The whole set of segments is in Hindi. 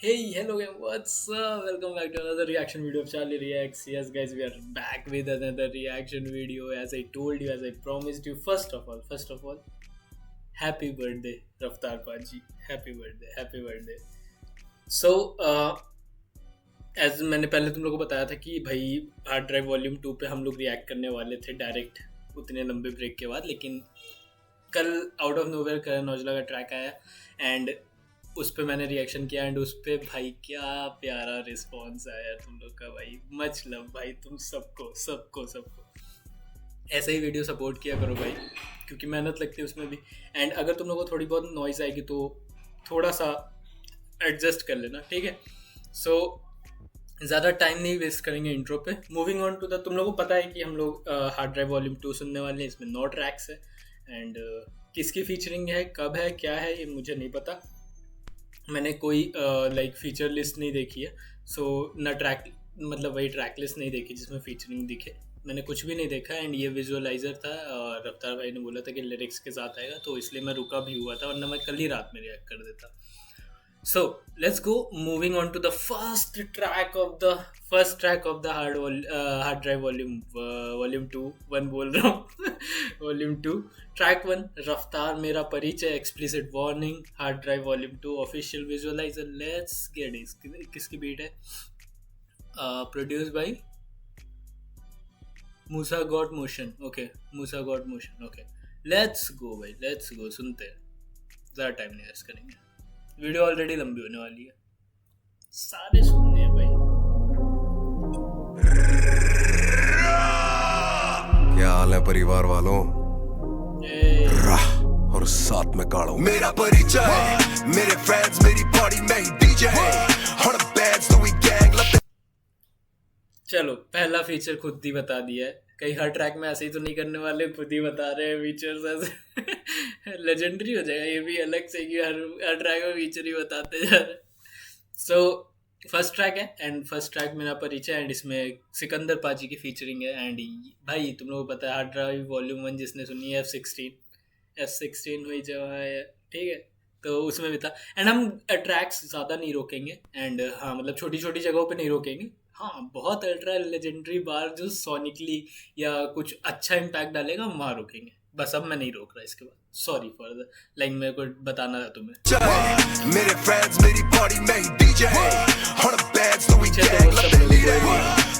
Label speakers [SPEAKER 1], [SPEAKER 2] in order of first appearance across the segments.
[SPEAKER 1] Hey, hello, what's up? Welcome back to another reaction video of Charlie Reacts. Yes, guys, we are back with another reaction video. As I told you, as I promised you, first of all, happy birthday, Raftar Paji. Happy birthday. So, as मैंने पहले तुम लोगों को बताया था कि भाई हार्ड ड्राइव वॉल्यूम 2 पे हम लोग रिएक्ट करने वाले थे डायरेक्ट उतने लंबे ब्रेक के बाद, लेकिन कल out of nowhere Karan Aujla का ट्रैक आया एंड उस पर मैंने रिएक्शन किया एंड उस पर भाई क्या प्यारा रिस्पॉन्स आया तुम लोग का भाई। मच लव भाई तुम सबको ऐसे ही वीडियो सपोर्ट किया करो भाई, क्योंकि मेहनत लगती है उसमें भी। एंड अगर तुम लोगों को थोड़ी बहुत नॉइज़ आएगी तो थोड़ा सा एडजस्ट कर लेना, ठीक है। सो ज़्यादा टाइम नहीं वेस्ट करेंगे इंट्रो पे। मूविंग ऑन टू द, तुम लोगों को पता है कि हम लोग हार्ड ड्राइव वॉल्यूम 2 सुनने वाले हैं। इसमें 9 ट्रैक्स है एंड किसकी फीचरिंग है, कब है, क्या है, ये मुझे नहीं पता। मैंने कोई लाइक फीचर लिस्ट नहीं देखी है। सो ना ट्रैक मतलब वही ट्रैक लिस्ट नहीं देखी जिसमें फीचरिंग दिखे। मैंने कुछ भी नहीं देखा एंड ये विजुअलाइजर था और रफ्तार भाई ने बोला था कि लिरिक्स के साथ आएगा, तो इसलिए मैं रुका भी हुआ था, वरना मैं कल ही रात में रिएक्ट कर देता। So let's go. Moving on to the first track of the hard drive volume 2. One बोल रहा हूँ volume 2 track 1 रफ्तार मेरा परिचय explicit warning hard drive volume 2 official visualizer. Let's get it. किसकी बीट है? Produced by Musa Got Motion. Okay, Musa Got Motion. Okay, let's go भाई, let's go. सुनते हैं, ज़्यादा टाइम नहीं वेस्ट करेंगे। वीडियो ऑलरेडी लंबी होने वाली है, सारे सुनने हैं भाई।
[SPEAKER 2] क्या हाल है परिवार वालों? और साथ में काढ़ो मेरा परिचय, मेरे फैंस मेरी बॉडी में ही डीजे हर बैंड्स तो वी गैंग।
[SPEAKER 1] चलो पहला फीचर खुद ही बता दिया है, कहीं हर ट्रैक में ऐसे ही तो नहीं करने वाले, खुद ही बता रहे हैं फीचर्स ऐसे लेजेंडरी हो जाएगा ये भी अलग से कि हर ट्रैक में फीचर ही बताते जा रहे। सो फर्स्ट ट्रैक है एंड फर्स्ट ट्रैक मेरा परिचय एंड इसमें सिकंदर पाजी की फीचरिंग है। एंड भाई तुम लोगों को पता है हार्ड ड्राइव वॉल्यूम 1 जिसने सुनी है F16 हुई जो है, ठीक है, तो उसमें भी था। एंड हम ट्रैक्स ज़्यादा नहीं रोकेंगे एंड हाँ मतलब छोटी छोटी जगहों पे नहीं रोकेंगे। हाँ बहुत अल्ट्रा लेजेंडरी बार जो सोनिकली या कुछ अच्छा इम्पैक्ट डालेगा वहाँ रोकेंगे, बस अब मैं नहीं रोक रहा इसके बाद। सॉरी फॉर द लाइक, मेरे को बताना था तुम्हें।
[SPEAKER 2] मेरे फैंस मेरी बॉडी में ही डीजे हर बैंड्स तो we gang love the leader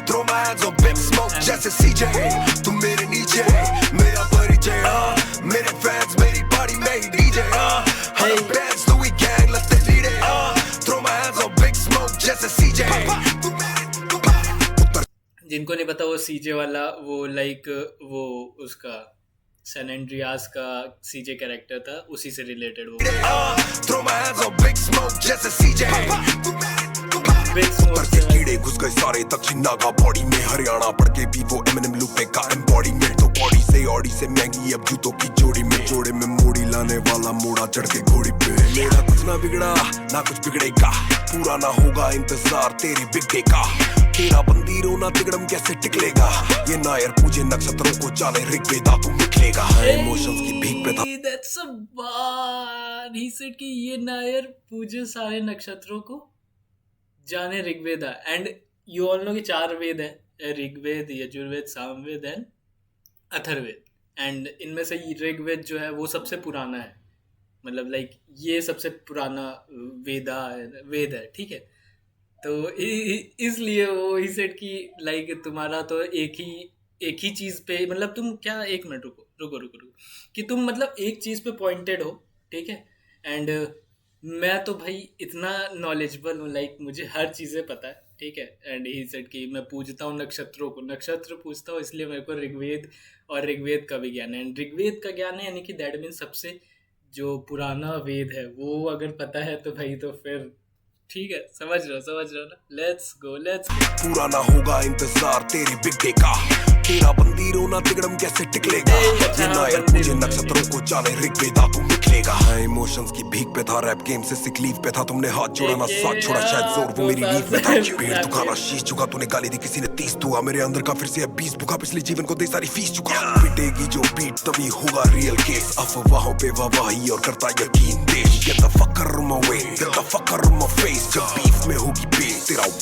[SPEAKER 2] throw my hands on beep smoke जैसे सीजे तुम मेरे नीचे मेरा परिचय मेरे फैंस मेरी बॉडी में ही डीजे हर बैंड्स तो we gang love the leader throw my hands on beep smoke जैसे सीजे।
[SPEAKER 1] जिनको नहीं पता वो सीजे वाला वो लाइक वो उसका सैन एंड्रियास का सीजे कैरेक्टर था, उसी से रिलेटेड वो
[SPEAKER 2] कीड़े घुस गए सारे दक्षिण नागा बॉडी में हरियाणा पड़ के भी वो एमएनएम लुक का एम्बॉडीमेंट तो बॉडी से ऑडी से महंगी अब जूतों की जोड़ी में मोड़ी लाने वाला मोड़ा चढ़ के घोड़ी पे। मेरा कुछ ना बिगड़ा ना कुछ बिगड़ेगा, पूरा ना होगा इंतजार तेरे बिगड़े का, तेरा बंदी रोना तिगड़म कैसे टिकलेगा, ये नायर पूजे नक्षत्रों को जाने ऋग्वेदा तुम निकलेगा। इमोशंस की भीख पे था
[SPEAKER 1] that's a bar he said कि ये नायर पूजे सारे नक्षत्रों को जाने Rigveda. And you all know कि 4 वेद है, ऋग्वेद, यजुर्वेद, सामवेद एंड अथर्ववेद। एंड इनमें से ऋग्वेद जो है वो सबसे पुराना है, मतलब लाइक ये सबसे पुराना वेद है, ठीक है। तो इसलिए वो ही सेट कि लाइक तुम्हारा तो एक ही चीज़ पे मतलब तुम क्या, एक मिनट रुको कि तुम मतलब एक चीज़ पे पॉइंटेड हो, ठीक है। एंड मैं तो भाई इतना नॉलेजेबल हूँ, लाइक मुझे हर चीज़ें पता है, ठीक है। एंड ही सेट कि मैं पूजता हूँ नक्षत्रों को, नक्षत्र पूजता हूँ, इसलिए मेरे को ऋग्वेद का भी ज्ञान है। एंड ऋग्वेद का ज्ञान है यानी कि दैट मीन्स सबसे जो पुराना वेद है वो अगर पता है तो भाई तो फिर ठीक है, समझ रहा ना। Let's go.
[SPEAKER 2] पूरा ना होगा इंतजार तेरे बिगड़े का, तेरा बंदी रोना तिगड़म कैसे टिकलेगा, ये नायर पूजे नक्षत्रों को जाने ऋग्वेदा तुम निकलेगा। इमोशंस की भीख पे था, रैप गेम से सिक लीव पे था, तुमने हाथ जोड़ा ना साथ छोड़ा, शायद जोर वो मेरी नींद में था। पेड़ दुखाना शीश चुका, तूने गाली दी किसी ने 30 दुआ, मेरे अंदर का फिर से 20 भूखा, पिछले जीवन को दे सारी फीस चुका। पिटेगी जो बीट तभी होगा रियल केस, अफवाहों पे वाही और करता यकीन देश। Get the fuck out of my way, get the fuck out of my face, जब बीफ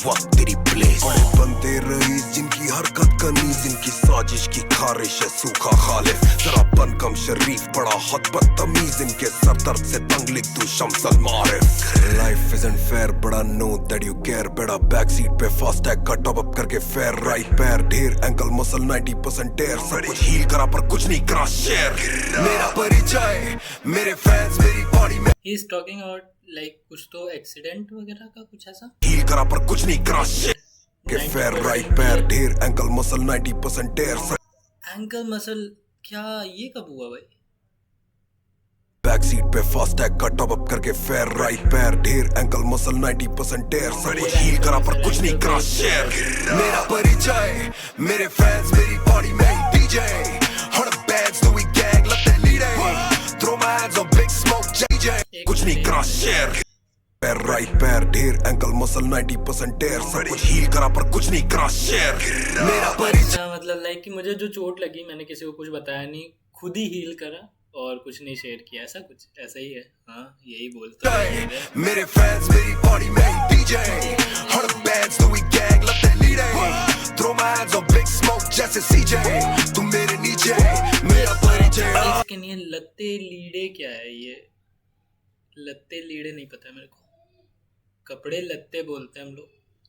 [SPEAKER 2] वक्त तेरी प्लेस। बड़े बनते रईस जिनकी हरकत कनीज, जिनकी साजिश की खारिश है सूखा खालिफ। जरा बन कम शरीफ बड़ा हद बदतमीज, इनके सर दर्द से तंग लिख दूं Shamsul Marif. Life isn't fair but I know that you care। बेड़ा बैक सीट पे फास्ट टैग का टॉप अप करके फेयर। राइट पैर ढेर एंकल मसल 90% टेयर। सब कुछ हील करा पर कुछ नहीं करा शेयर। मेरा परिचय मेरे फैंस मेरी बॉडी में।
[SPEAKER 1] He is talking about like कुछ तो एक्सीडेंट वगैरह का कुछ ऐसा।
[SPEAKER 2] हील करा पर कुछ नहीं करा शेयर के फेयर। राइट पैर ढेर एंकल मसल 90% टेयर।
[SPEAKER 1] एंकल मसल क्या ये कब हुआ भाई?
[SPEAKER 2] बैक सीट पे फास्ट टैग का टॉप अप करके फेयर। राइट पैर ढेर एंकल मसल 90% टेयर। सब कुछ हील करा पर कुछ नहीं करा शेयर। मेरा परिचय मेरे फैंस मेरी बॉडी में ही DJ. 100 bands do we gang let that lead it। Throw my hands on big smoke JJ। कुछ नहीं करा शेयर। पैर राइट पैर ढेर एंकल मसल 90% टेयर। सब कुछ हील करा पर कुछ नहीं करा शेयर। मेरा परिचय
[SPEAKER 1] मतलब लाइक कि मुझे जो चोट लगी मैंने किसी को कुछ बताया नहीं, खुद ही हील करा और कुछ नहीं शेयर किया, ऐसा कुछ ऐसा ही है। हाँ यही बोलता है।
[SPEAKER 2] मेरे फैंस मेरी बॉडी में ही DJ. 100 bands do we gang let that lead it। Throw my hands on big smoke जैसे CJ। तुम मेरे नीचे मेरा परिचय।
[SPEAKER 1] इसके लिए लत्ते लीड़े क्या है ये? लत्ते लीड़े नहीं पता है मेरे को। कपड़े लत्ते बोलते हैं हम लोग,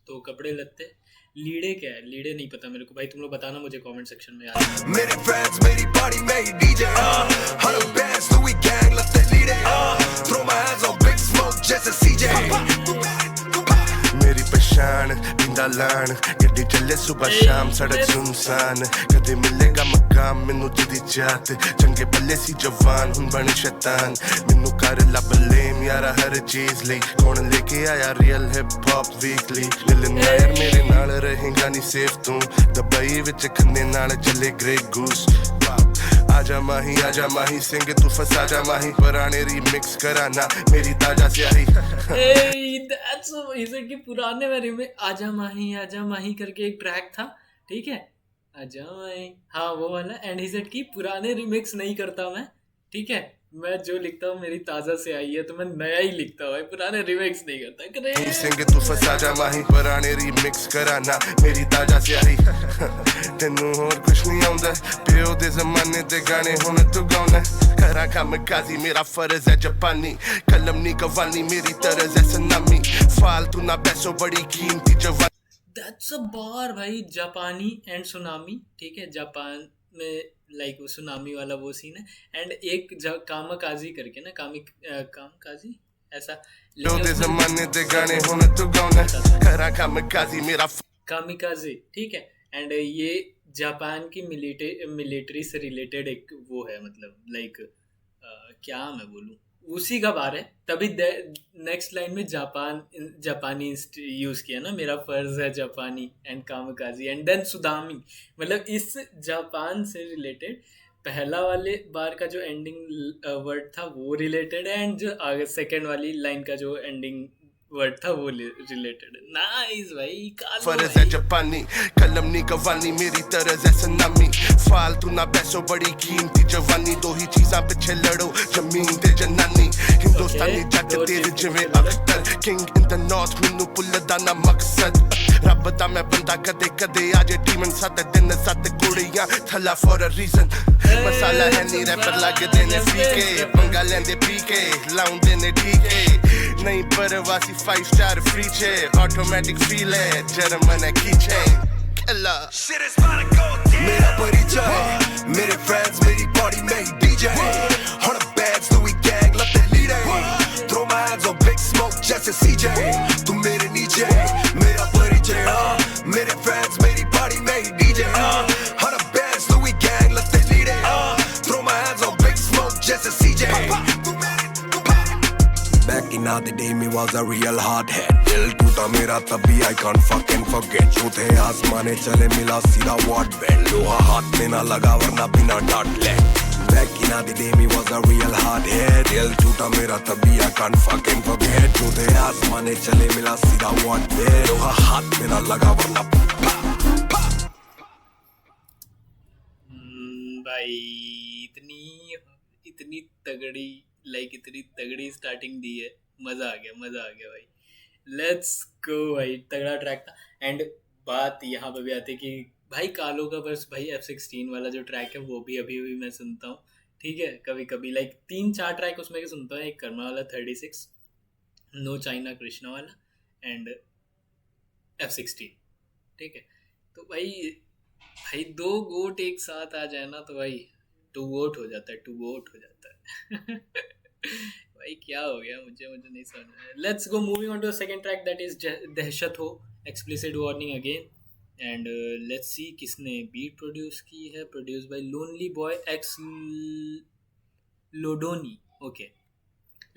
[SPEAKER 1] तो कपड़े लत्ते। लीड़े क्या है? लीड़े नहीं पता मेरे को भाई, तुम लोग बताना मुझे कमेंट सेक्शन में यार।
[SPEAKER 2] मेरे फैंस मेरी बॉडी में ही DJ. 100 bands do we gang let that lead it। Throw my hands on big smoke जैसे CJ। मेरी पहचान बिंदा लान गड्डी चले सुबह शाम सड़क सुनसान। कदे मिलेगा मकाम मैनू जिदी जात। चंगे बल्ले सी जवान हुन बने शैतान। मैनू कर ला बलेम यारा हर चीज लई। कौन लेके आया रियल हिप हॉप वीकली। मिलना यार मेरे नाल रहेगा नहीं सेफ तू। दुबई विच खन्ने नाल चले ग्रे गूस। आजा माही सिंह तू फसा जा माही। पुराने रीमिक्स कराना मेरी ताजा स्याही।
[SPEAKER 1] That's कि पुराने बारे में आजा माही करके एक ट्रैक था, ठीक है, आजा माही, हाँ वो वाला। एंड ही सेड कि पुराने रिमिक्स नहीं करता मैं, ठीक है, मैं जो लिखता हूँ मेरी ताजा से आई है तो मैं नया ही लिखता हूँ, पुराने रिमिक्स नहीं करता।
[SPEAKER 2] सिंह तू फसा जा माही पुराने रीमिक्स कराना मेरी ताजा स्याही। तेनू होर कुछ नहीं आउंदा पियो दे जमाने दे गाने हुण तू गाउंदा। करा काम काजी मेरा फर्ज है जापानी। कलम नी कवानी मेरी तरज है सनामी। फालतू ना पैसों बड़ी कीमती जवानी।
[SPEAKER 1] That's a bar भाई, जापानी एंड सुनामी, ठीक है, जापान में लाइक वो सुनामी वाला वो सीन है। एंड एक कामकाजी करके ना कामकाजी ऐसा
[SPEAKER 2] जमाने दे गाने हुण तू गाउंदा। करा काम काजी मेरा
[SPEAKER 1] कामिकाजे, ठीक है। एंड ये जापान की मिलिट्री से रिलेटेड एक वो है, मतलब लाइक क्या मैं बोलूँ, उसी का बार है। तभी नेक्स्ट लाइन में जापानी यूज किया ना, मेरा फर्ज है जापानी एंड कामकाजी एंड देन सुदामी। मतलब इस जापान से रिलेटेड पहला वाले बार का जो एंडिंग वर्ड था वो रिलेटेड है, एंड जो आगे सेकंड वाली लाइन का जो एंडिंग वर्ड था वो रिलेटेड। नाइस भाई,
[SPEAKER 2] फर्ज है जापानी। कलम नी कवानी मेरी तरज है सनामी। फालतू ना पैसों बड़ी कीमती जवानी। दो ही चीज़ां पिछे लड़ो जमीन ते जनानी। हिंदुस्तानी जट तेरे जिवें Akhtar. King in the north मैनू भुल्लदा ना मकसद। रब दा मैं बंदा कदे कदे आजे डीमन 7 दिन 7 कुड़ियां थला फॉर अ रीजन। मसाला है नी रैपर लगदे ने फीके। पंगा लेंदे पीके लाउंदे ने ठीके। नहीं परवासी 5 स्टार फ्री छे। ऑटोमेटिक फील है जर्मन है कीचे। मेरा परिचय मेरे फैंस मेरी बॉडी में ही DJ. 100 bands do we gang let that lead it। Throw my hands on big smoke जैसे CJ। तुम मेरे नीचे मेरा परिचय। मेरे फैंस मेरी बॉडी में ही DJ. 100 bands do we gang let that lead it। Throw my hands on big smoke जैसे CJ। Back in the day me was a real hard head। दिल टूटा मेरा तभी I can't fucking forget। झूठे आसमाने चले मिला सीधा वॉट बेड। लोहा हाथ में ना लगा वरना बिना डांट ले। Back in the day me was a real hard head। दिल टूटा मेरा तभी I can't fucking forget। झूठे आसमाने चले मिला सीधा वॉट बेड। लोहा हाथ में ना लगा वरना
[SPEAKER 1] भाई इतनी तगड़ी स्टार्टिंग दी है, मजा आ गया भाई। लेट्स गो भाई, तगड़ा ट्रैक था। एंड बात यहाँ पे भी आती है कि भाई कालो का बस भाई F16 वाला जो ट्रैक है वो भी अभी अभी मैं सुनता हूँ। ठीक है, कभी कभी लाइक 3-4 ट्रैक उसमें के सुनता हूँ। एक कर्मा वाला 36, नो चाइना कृष्णा वाला एंड F16। ठीक है, तो भाई भाई दो गोट एक साथ आ जाए ना तो भाई टू गोट हो जाता है, टू गोट हो जाता है। भाई क्या हो गया, मुझे मुझे नहीं समझ में आया। Let's go moving on to the second track that is दहशत हो, explicit warning again. And let's see किसने बीट प्रोड्यूस की है। Produce by lonely boy x लोडोनी। Okay,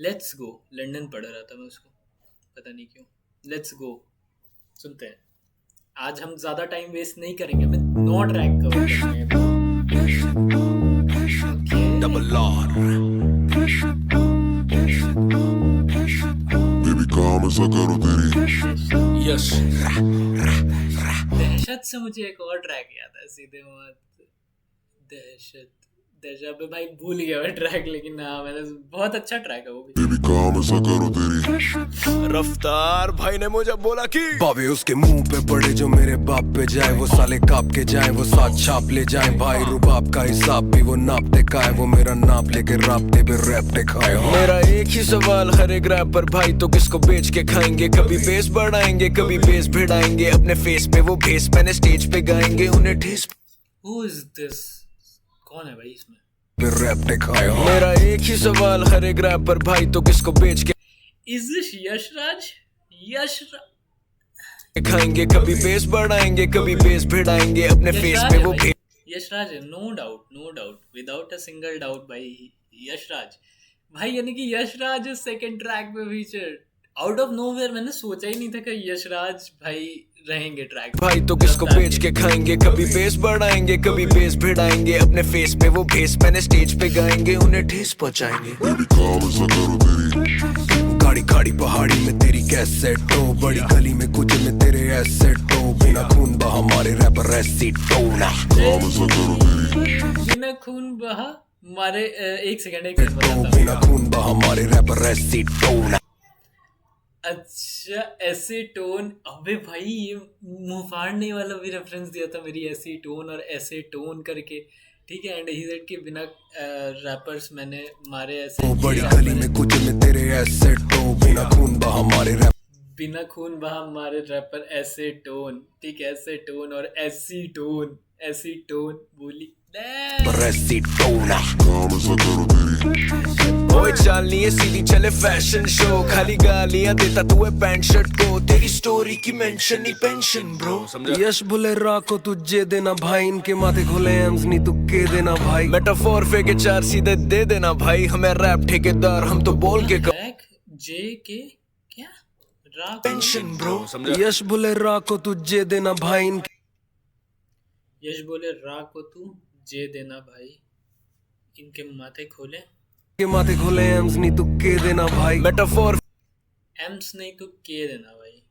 [SPEAKER 1] let's go. लंदन पढ़ रहा था मैं उसको, पता नहीं क्यों। लेट्स गो, सुनते हैं। आज हम ज्यादा टाइम वेस्ट नहीं करेंगे, हमें 9 ट्रैक कवर करने हैं।
[SPEAKER 2] डबल आर बेबी काम ऐसा करो तेरी यस।
[SPEAKER 1] दहशत से मुझे एक और ट्रैक याद है, सीधे मत। दहशत दहशत पे भाई भूल गया मैं ट्रैक, लेकिन हाँ मैंने, बहुत अच्छा ट्रैक है वो भी।
[SPEAKER 2] बेबी काम ऐसा करो तेरी रफ्तार भाई ने मुझे बोला कि बाबे उसके मुंह पे पड़े जो मेरे बाप पे जाए, वो साले काप के जाए, वो साथ छाप ले जाए। भाई रुबाब का हिसाब भी वो नापते का है, वो मेरा नाप लेके रापते पे रैपटे खाए। मेरा एक ही सवाल हर एक रैपर भाई, तो किसको बेच के खाएंगे? कभी बेस बढ़ाएंगे, कभी बेस भिड़ाएंगे, अपने फेस पे वो भेस मैंने स्टेज पे गाएंगे उन्हें ठेस।
[SPEAKER 1] Who is this? कौन है भाई इसमें?
[SPEAKER 2] रैपटे खाए। मेरा एक ही सवाल हर एक रैपर भाई, तो किसको बेच के
[SPEAKER 1] Is this यशराज?
[SPEAKER 2] खाएंगे, कभी बेस बढ़ाएंगे, कभी बेस भिड़ाएंगे, अपने फेस पे वो भेस।
[SPEAKER 1] यशराज है, no doubt, no doubt, without a single doubt भाई। यशराज भाई, यानी कि यशराज सेकंड ट्रैक पे फीचर आउट ऑफ नोवेयर। मैंने सोचा ही नहीं था कि यशराज भाई रहेंगे ट्रैक
[SPEAKER 2] भाई, तो किसको बेच के खाएंगे, कभी बेस बढ़ाएंगे, कभी बेस भिड़ाएंगे, अपने फेस पे वो भेस मैंने स्टेज पे गाएंगे उन्हें ठेस पहुंचाएंगे। गाड़ी खाड़ी पहाड़ी में तेरी कैसेट हो, बड़ी गली में कुछ में तेरे एसेट हो, बिना खून बहा हमारे रैपर ऐसी टोना।
[SPEAKER 1] बिना खून बहा मारे, एक सेकंड
[SPEAKER 2] बिना खून बहा हमारे रैपर ऐसी टोना।
[SPEAKER 1] अच्छा, ऐसे टोन। अबे भाई ये मुंह फाड़ने वाला भी रेफरेंस दिया था मेरी, ऐसी टोन और ऐसे टोन करके। ठीक है, एंड ही सेड कि बिना रैपर्स मैंने मारे ऐसे,
[SPEAKER 2] बड़ी गली में कुछ में तेरे एसेट हो, बिना खून बहा हमारे रैप,
[SPEAKER 1] बिना खून बहा हमारे रैपर ऐसे टोन। ठीक है, ऐसे टोन और ऐसी टोन, ऐसी टोन बोली
[SPEAKER 2] ऐसी टोना। ओए चालनी है सीधी चले फैशन शो, खाली गालियां देता तू है पैंट शर्ट को, तेरी स्टोरी की मेंशन ही पेंशन ब्रो। यश बोले राको तुझे देना भाई, इनके माथे खोले एम्स नहीं तुक्के देना भाई, मेटाफोर फेंके चार सीधे दे देना भाई, हमें रैप ठेकेदार हम तो बोल के
[SPEAKER 1] जे के क्या राको
[SPEAKER 2] पेंशन ब्रो। यश बोले राको तुझे देना भाई, इनके
[SPEAKER 1] यश बोले राको तू जे देना भाई, इनके माथे खोले,
[SPEAKER 2] के माथे खोले एम्स नहीं तुक्के देना भाई, मेटाफोर
[SPEAKER 1] एम्स नहीं तो के देना भाई,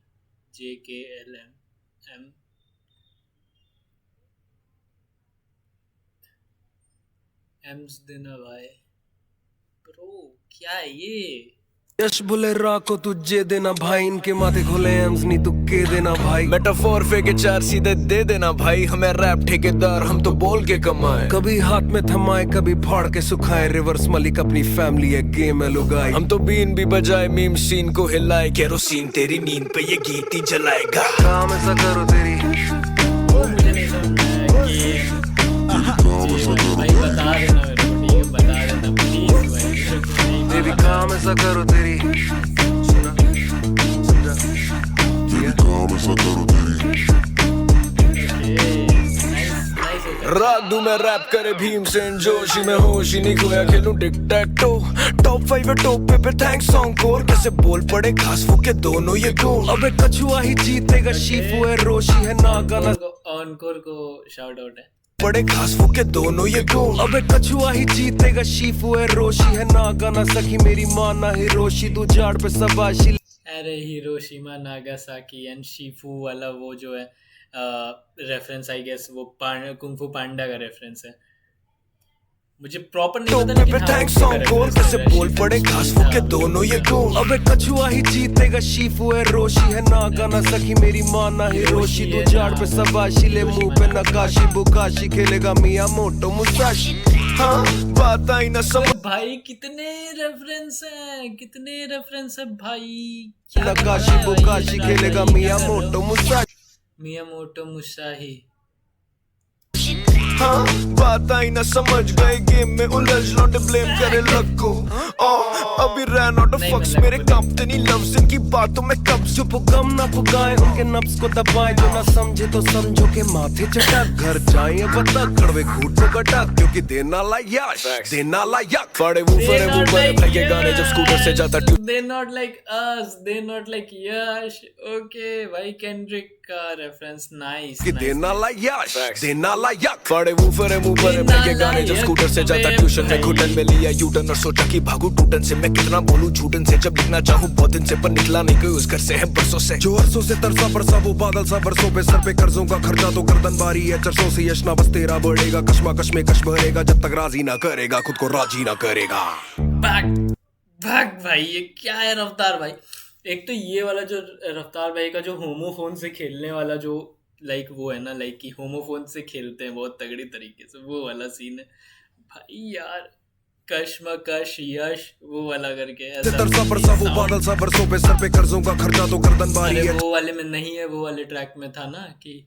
[SPEAKER 1] JKLM एम एम्स देना भाई। ब्रो क्या है ये?
[SPEAKER 2] यश बोले राको तुझे देना भाई, इनके माथे खोले एम्स नहीं तुक्के देना भाई, मेटाफोर फेंके चार सीधे दे देना भाई, हमें रैप ठेकेदार हम तो बोल के कमाए, कभी हाथ में थमाए कभी फाड़ के सुखाए, रिवर्स मलिक अपनी फैमिली है गेम है लुगाई, हम तो बीन भी बजाए मीम सीन को हिलाए, केरोसिन तेरी नींद पे ये गीत ही जलाएगा। काम ऐसा करो तेरी,
[SPEAKER 1] मुझे नहीं समझ भाई, बता देना मेरे को, ठीक है बता देना प्लीज भाई।
[SPEAKER 2] बेबी काम ऐसा करो तेरी, सुना समझा, काम ऐसा करो तेरी। रात दूं मैं रैप करे भीमसेन जोशी में, होश ही नहीं खोया खेलूं टिक टैक टो, टॉप 5 है टॉप पे थैंक्स सॉन्ग कोर, कैसे बोल पड़े घास फूके दोनों ये गोल, अबे कछुआ ही जीतेगा शीफू है रोशी है नागाना,
[SPEAKER 1] ऑनकोर को शाउट आउट है,
[SPEAKER 2] बड़े घास फूके दोनों ये गोल, अबे कछुआ ही जीतेगा शीफू है रोशी है नागाना, सखी मेरी माँ ना हिरोशी, तू झाड़ पे सबाशी।
[SPEAKER 1] अरे हिरोशिमा नागासाकी एंड शिफू वाला वो जो है रेफरेंस, आई गेस वो कुंग फू पांडा का रेफरेंस है। मुझे प्रॉपर नहीं पता लेकिन हाँ,
[SPEAKER 3] थैंक्स
[SPEAKER 1] उसके
[SPEAKER 3] सॉन्ग
[SPEAKER 1] reference
[SPEAKER 3] बोल
[SPEAKER 1] कर
[SPEAKER 3] कैसे
[SPEAKER 1] रहा है,
[SPEAKER 3] बोल
[SPEAKER 1] शिट
[SPEAKER 3] पड़े
[SPEAKER 1] एंड
[SPEAKER 3] घास
[SPEAKER 1] शी,
[SPEAKER 3] फूके
[SPEAKER 1] हाँ,
[SPEAKER 3] दोनों ये
[SPEAKER 1] वो
[SPEAKER 3] गोल। अबे कछुआ ही जीतेगा शीफू है रोशी है ना गाना सखी मेरी माँ ना हिरोशी। तू झाड़ पे सबाशी ले मुंह पे नकाशी बुकाशी खेलेगा मिया मोटो मुसाशी। हाँ बात आई ना समझ
[SPEAKER 1] भाई कितने रेफरेंस है भाई, क्या कर रहा
[SPEAKER 3] नकाशी
[SPEAKER 1] है भाई ये
[SPEAKER 3] बुकाशी
[SPEAKER 1] स्टार
[SPEAKER 3] खेलेगा
[SPEAKER 1] भाई, क्या
[SPEAKER 3] मिया
[SPEAKER 1] कर रहे
[SPEAKER 3] मोटो
[SPEAKER 1] हो?
[SPEAKER 3] मुसाशी।
[SPEAKER 1] मियामोटो मुसाही।
[SPEAKER 3] हाँ बात आई ना समझ गए गेम में उलझ लौटे ब्लेम करे लग को। अभी रैन आउट ऑफ
[SPEAKER 1] नहीं,
[SPEAKER 3] फक्स
[SPEAKER 1] मैं
[SPEAKER 3] मेरे
[SPEAKER 1] लगभग
[SPEAKER 3] कंपनी लव्स इनकी बातों में कब जो गम ना पुगाए उनके नब्स को दबाए जो ना समझे तो समझो के माथे चटक घर जाए बता कड़वे घूट को कटक क्योंकि देना लायक देना लायक बड़े वूफर है वूफर भाई के गाने जब स्कूटर से जाता
[SPEAKER 1] They not like us, they not like Yash. Okay, भाई केंड्रिक का रेफरेंस नाइस।
[SPEAKER 3] कि देना लायक बड़े वूफर है भाई के गाने जब स्कूटर से जाता ट्यूशन में घुटन में लिया यूटर्न और सोचा कि भागू टूटन से मैं कितना बोलूं झूठन से जब लिखना चाहूं बहुत दिन से पर निकला नहीं कोई उस घर से है बरसों से जो अरसों से तरसा बरसा वो बादल सा बरसों पे सर पे कर्जों का खर्चा तो गर्दन बारी है चरसों से यशना बस तेरा बढ़ेगा कश्मा कश में कश भरेगा जब तक राजी ना करेगा खुद को राजी ना करेगा।
[SPEAKER 1] भाग भाई, ये क्या है रफ्तार भाई। एक तो ये वाला जो रफ्तार भाई का जो होमोफोन से खेलने वाला जो लाइक वो है ना, लाइक कि होमोफोन से खेलते हैं बहुत तगड़ी तरीके से, वो वाला सीन है भाई यार। कश्मकश यश वो वाला करके ऐसा
[SPEAKER 3] तरसा बरसा वो बादल सा बरसों पे सर पे कर्जों का खर्चा तो गर्दन बारी
[SPEAKER 1] अरे
[SPEAKER 3] है।
[SPEAKER 1] वो वाले में नहीं है, वो वाले ट्रैक में था ना कि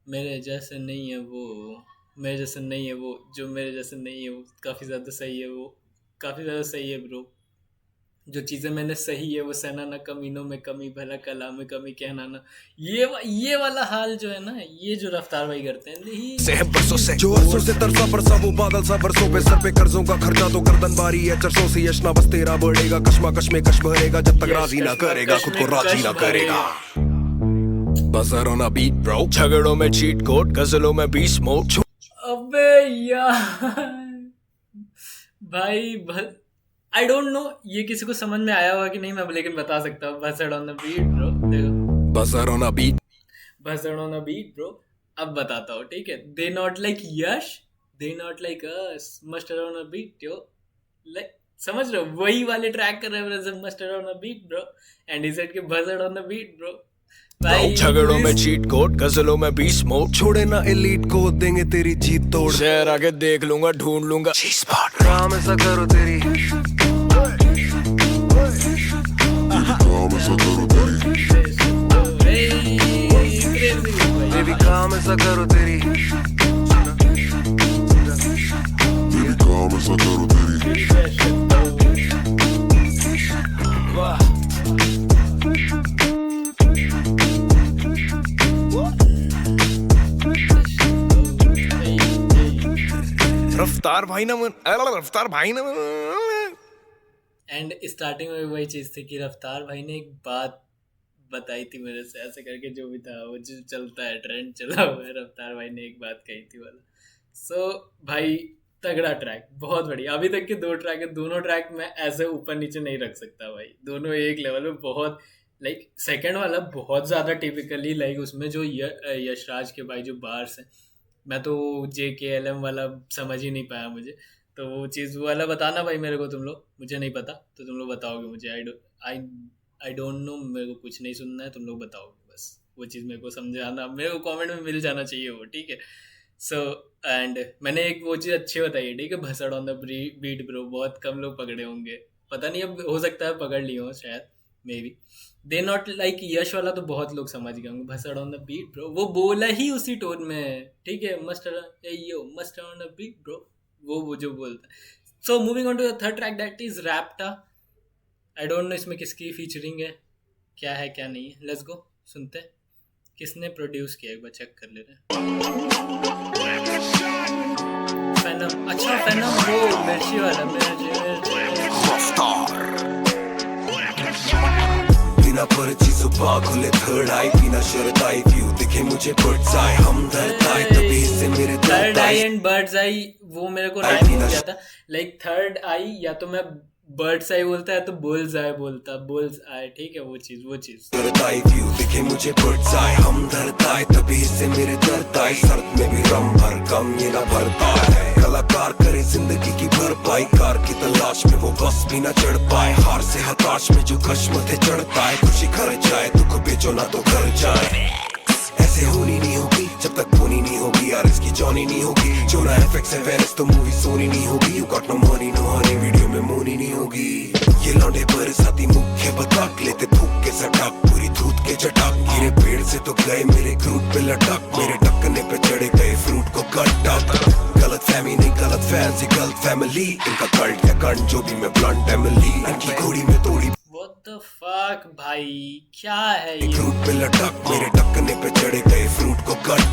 [SPEAKER 1] मेरे जैसे नहीं है वो, मेरे जैसे नहीं है वो, जो मेरे जैसे नहीं है वो काफ़ी ज़्यादा सही है, वो काफ़ी ज़्यादा सही है ब्रो। जो चीज़ें मैंने सही है वो सहना ना, कमीनों में कमी भला कला में कमी कहना ना। ये वाला हाल जो है ना, ये जो रफ्तार भाई करते हैं
[SPEAKER 3] से बरसों से जो अरसों से तरसा बरसा वो बादल सा बरसों पे सर पे कर्जों का खर्चा तो गर्दन बारी है चरसों से यशना बस तेरा बढ़ेगा कश्मा कश में कश भरेगा जब तक राजी ना करेगा खुद को राजी ना करेगा। Buzzer on a beat bro झगड़ों में चीट कोड गजलों में बीस मोड।
[SPEAKER 1] अबे यार भाई आई डोंट नो ये किसी को समझ में आया होगा कि नहीं, मैं लेकिन बता सकता हूँ। Buzzer on the beat bro, देखो
[SPEAKER 3] buzzer on a beat
[SPEAKER 1] buzzer on the beat bro. अब बताता हूँ ठीक है। They not like Yash, they not like us, Mustard on a beat yo, like समझ रहे हो वही वाले ट्रैक कर रहे हैं Mustard on a beat bro and he said कि buzzer on the beat bro. भाई
[SPEAKER 3] झगड़ों में चीट कोड गजलों में बीस मोड छोड़े ना एलीट को देंगे तेरी जीत तोड़ शहर आके देख लूंगा ढूंढ लूंगा काम ऐसा करो तेरी बेबी काम ऐसा करो तेरी काम ऐसा करो तेरी रफ्तार भाई ना रफ्तार भाई ना।
[SPEAKER 1] एंड स्टार्टिंग में वही चीज़ थी कि रफ्तार भाई ने एक बात बताई थी मेरे से ऐसे करके, जो भी था वो जो चलता है ट्रेंड चला हुआ है, रफ्तार भाई ने एक बात कही थी वाला। सो भाई तगड़ा ट्रैक, बहुत बढ़िया। अभी तक के 2 ट्रैक है, दोनों ट्रैक मैं ऐसे ऊपर नीचे नहीं रख सकता भाई, दोनों एक लेवल में बहुत। लाइक सेकंड वाला बहुत ज़्यादा टिपिकली लाइक उसमें जो यशराज के भाई जो बार्स हैं, मैं तो JKLM वाला समझ ही नहीं पाया मुझे, तो वो चीज़ वाला बताना भाई मेरे को तुम लोग, मुझे नहीं पता तो तुम लोग बताओगे मुझे। आई डोंट नो, मेरे को कुछ नहीं सुनना है, तुम लोग बताओगे बस वो चीज़ मेरे को समझाना, मेरे को कमेंट में मिल जाना चाहिए वो, ठीक है। सो एंड मैंने एक वो चीज़ अच्छी बताई है, ठीक है, भसड़ ऑन द बीट ब्रो, बहुत कम लोग पकड़े होंगे, पता नहीं, अब हो सकता है पकड़ लिए हो शायद, maybe. They not like Yash वाला तो बहुत लोग समझ गए होंगे, भसड़ ऑन द बीट ब्रो वो बोला ही उसी टोन में है, ठीक है, Mustard on the beat bro, वो जो बोलता है। So moving on to the third track that is रैप्टा। आई डोंट नो इसमें किसकी फीचरिंग है, क्या है क्या नहीं है, लेट्स गो सुनते हैं किसने प्रोड्यूस किया, एक बार चेक कर ले रहे हैं। फैनम, अच्छा फैनम वो मिर्ची वाला,
[SPEAKER 2] बिना पर्ची सुबह खुले थर्ड आई बिना शर्त आई व्यू दिखे मुझे बर्ड्स आई हम दर्द आई तभी से मेरे
[SPEAKER 1] थर्ड आई एंड बर्ड्स आई वो मेरे को राइम हो गया था। लाइक थर्ड आई या तो मैं बर्ड्स आई बोलता है तो बुल्स आई बोलता, बुल्स आई, ठीक है, वो चीज
[SPEAKER 2] आई व्यू दिखे मुझे बर्ड्स आए, हम डरता है तभी से मेरे दर्द आए, सर्द में भी रम भर कम ये ना भरता है, कलाकार करे जिंदगी की भरपाई, कार की तलाश में वो बस भी ना चढ़ पाए, हार से हताश में जो कश्म थे चढ़ता है, खुशी घर जाए दुख बेचो ना तो घर जाए, ऐसे होनी नहीं होगी जब तक होनी नहीं होगी, यार इसकी जॉनी नहीं होगी, जो ना एफएक्स है वेरिस तो मूवी सोनी नहीं होगी, you got no money no honey video में मोनी नहीं होगी, ये लौंडे बरसाती मुख्य बताक लेते थूक के सटाक, पूरी धूत के चटाक, गिरे पेड़ से तो गए मेरे क्रूट पे लटक, मेरे टक्कने पे चढ़े गए फ्रूट को कट गलत फैमी नहीं गलत फैंसी गलत फैमिली, इनका कल्ट है कंट जो भी मैं ब्लंट एमिली, इनकी घोड़ी में तोड़ी
[SPEAKER 1] What the fuck भाई, क्या है ये?
[SPEAKER 2] फ्रूट पे लटक, मेरे टक्कने पे चढ़े गए फ्रूट को कट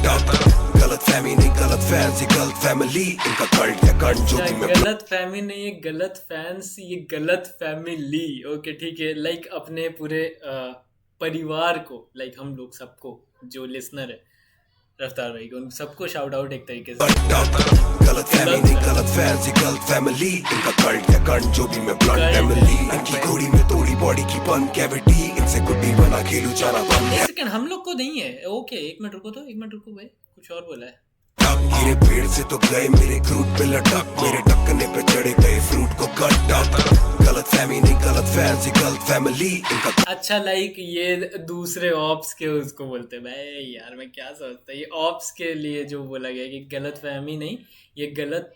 [SPEAKER 2] गलत फैमी नहीं गलत फैंसी गलत फैमिली, इनका कल्ट है कंट जो भी मैं
[SPEAKER 1] गलत फैमी नहीं, ये गलत फैंस, ये गलत फैमिली, ओके ठीक है, लाइक अपने पूरे परिवार को, लाइक हम लोग सबको जो लिसनर है रफ्तार भाई को, उन सबको शाउट आउट एक तरीके से,
[SPEAKER 2] गलत फैमिली नहीं गलत फैंसी गलत फैमिली, इनका कल्ट है कंट जो भी मैं ब्लंट एमिली, इनकी घोड़ी में तोड़ी बॉडी की बन कैविटी, इनसे गुड्डी बना खेलू जाना बंद,
[SPEAKER 1] एक सेकंड हम लोग को नहीं है, ओके एक मिनट रुको भाई, कुछ और बोला है,
[SPEAKER 2] गिरे पेड़ से तो गए मेरे क्रूट पे लटक, मेरे टक्कने पे चढ़े गए फ्रूट को कट गलत फैमी नहीं गलत फैंसी गलत फैमिली, इनका
[SPEAKER 1] अच्छा लाइक ये दूसरे ऑप्स के उसको बोलते हैं भाई, यार मैं क्या सोचता, ये ऑप्स के लिए जो बोला गया कि गलत फैमी नहीं, ये गलत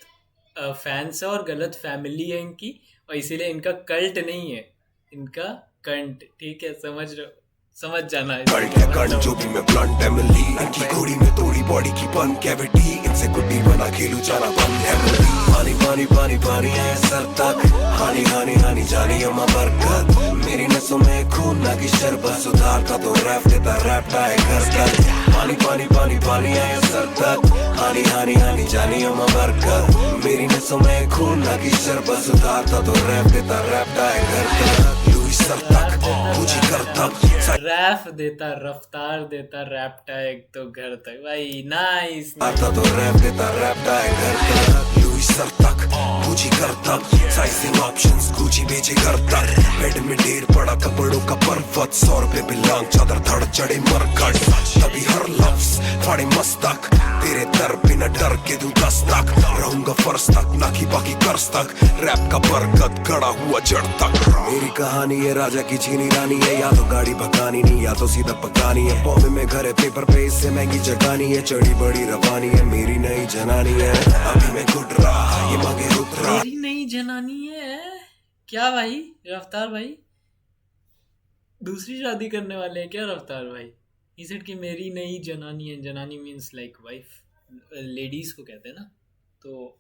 [SPEAKER 1] फैंस है और गलत फैमिली है इनकी, और इसीलिए इनका कल्ट नहीं है, इनका कंट, ठीक है, समझ जाना है,
[SPEAKER 2] कल्ट जो भी मैं ब्लंट एमिली, इनकी घोड़ी में तोड़ी बॉडी की बन कैविटी, इनसे गुड्डी बना खेलू जाना बंद एमिली, पानी पानी पानी पानी है सर तक, हानी हानी हानी जानी अम्मा बरकत, मेरी नसों में खून ना की शरबत, सुधारता तो रैप देता रैपटा है घर तक, पानी पानी पानी पानी है सर तक, हानी हानी हानी जानी अम्मा बरकत, मेरी नसों में खून ना की शरबत, सुधारता तो रैप देता रैपटा है घर तक, लुई सर तक पूछी कर तक,
[SPEAKER 1] रैप देता रफ्तार देता रैपटा एक तो घर तक, भाई नाइस,
[SPEAKER 2] आता तो रैप देता रैपटा है घर तक, लुई सर तक पूछी कर तक, साइजिंग ऑप्शंस गुची बेचे घर तक, बेड में ढेर पड़ा कपड़ों का पर्वत, 100 रुपए बिलांग चादर धड़ चढ़े मरकट, तभी हर लफ्ज फाड़े मस्तक, तेरे दर बिना डर के दूं दस्तक, रहूंगा फर्श तक ना कि बाकी कर्ज तक, रैप का बरकत गड़ा हुआ जड़ तक, मेरी कहानी है राजा की छीनी रानी है, या तो गाड़ी भगानी नहीं या तो सीधा पकानी है, बॉम्बे में घर है पेपर पे इससे महंगी जगानी है, चढ़ी बड़ी रवानी है मेरी नई जनानी है, अभी मैं गुड रहा ये मगे उतरा,
[SPEAKER 1] मेरी नई जनानी है क्या भाई, रफ्तार भाई दूसरी शादी करने वाले हैं क्या रफ्तार भाई, ही सेड कि मेरी नई जनानी है, जनानी मीन्स लाइक वाइफ, लेडीज को कहते हैं ना, तो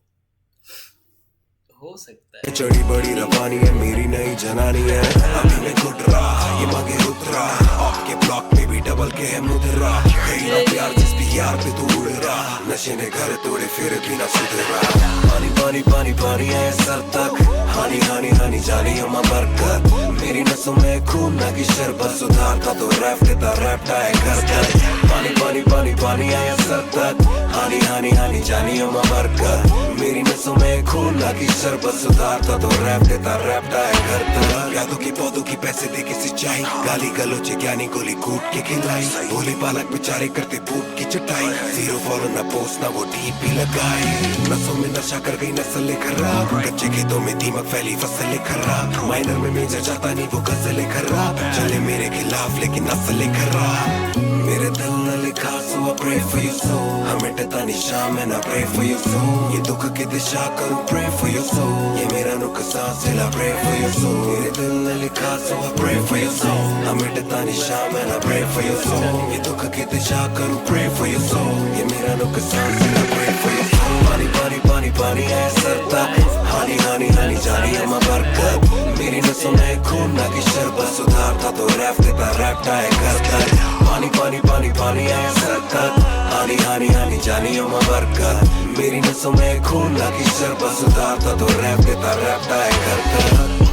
[SPEAKER 1] हो सकता है,
[SPEAKER 2] चढ़ी बड़ी रवानी है मेरी नई जनानी है, अभी मैं गुड रहा ये मगे उतरा, आपके ब्लॉक में भी डबल के है मुद्रा, कहीं ना प्यार जिस भी यार पे तू उड़ रहा, नशे ने घर तोड़े फिर भी ना सुधरा, पानी पानी पानी पानी है सर तक, हानी हानी हानी जानी अम्मा बरकत, मेरी नसों में खून ना की शरबत, सुधारता तो रैप देता रैपटा है घर तक, पानी पानी पानी पानी है सर तक, हानी हानी हानी जानी अम्मा बरकत, मेरी नसों में खून ना की शरबत, सुधारता तो रैप देता रैपटा है घर तक, यादों की पौधों की पैसे दे के सिंचाई, गाली गलोचे ज्ञानी गोली कूट के खिलाई, भोले बालक बेचारे करते बूट की चटाई, जीरो फॉलो ना पोस्ट ना वो टीपी लगाई, नसों में नशा कर गई नस्ल खराब, कच्चे खेतों में दीमक फैली फसल खराब, माइनर में मेजर जाता नहीं वो गजल खराब, चले मेरे खिलाफ लेकिन नस्ल खराब, मेरे दिल न लिखा सो I pray for your soul, हमें टता निशान and I pray for your soul, ये दुख की दिशा करूँ pray for your soul, ये मेरा नुकसान सिला pray for your soul, मेरे दिल न लिखा सो I pray for your soul, हमें टता निशान and I pray for your soul, ये दुख की दिशा करूँ pray for your soul, ये मेरा नुकसान सिला pray for your soul, पानी पानी पानी पानी है सर तक, हानी हानी हानी जानी अम्मा बरकत, मेरी नसों में खून ना की शरबत, सुधारता तो रैप देता रैपटा है घर तक, पानी पानी पानी पानी है सर तक, हानी हानी हानी जानी अम्मा बरकत, मेरी नसों में खून ना की शरबत, सुधारता तो रैप देता रैपटा है घर तक,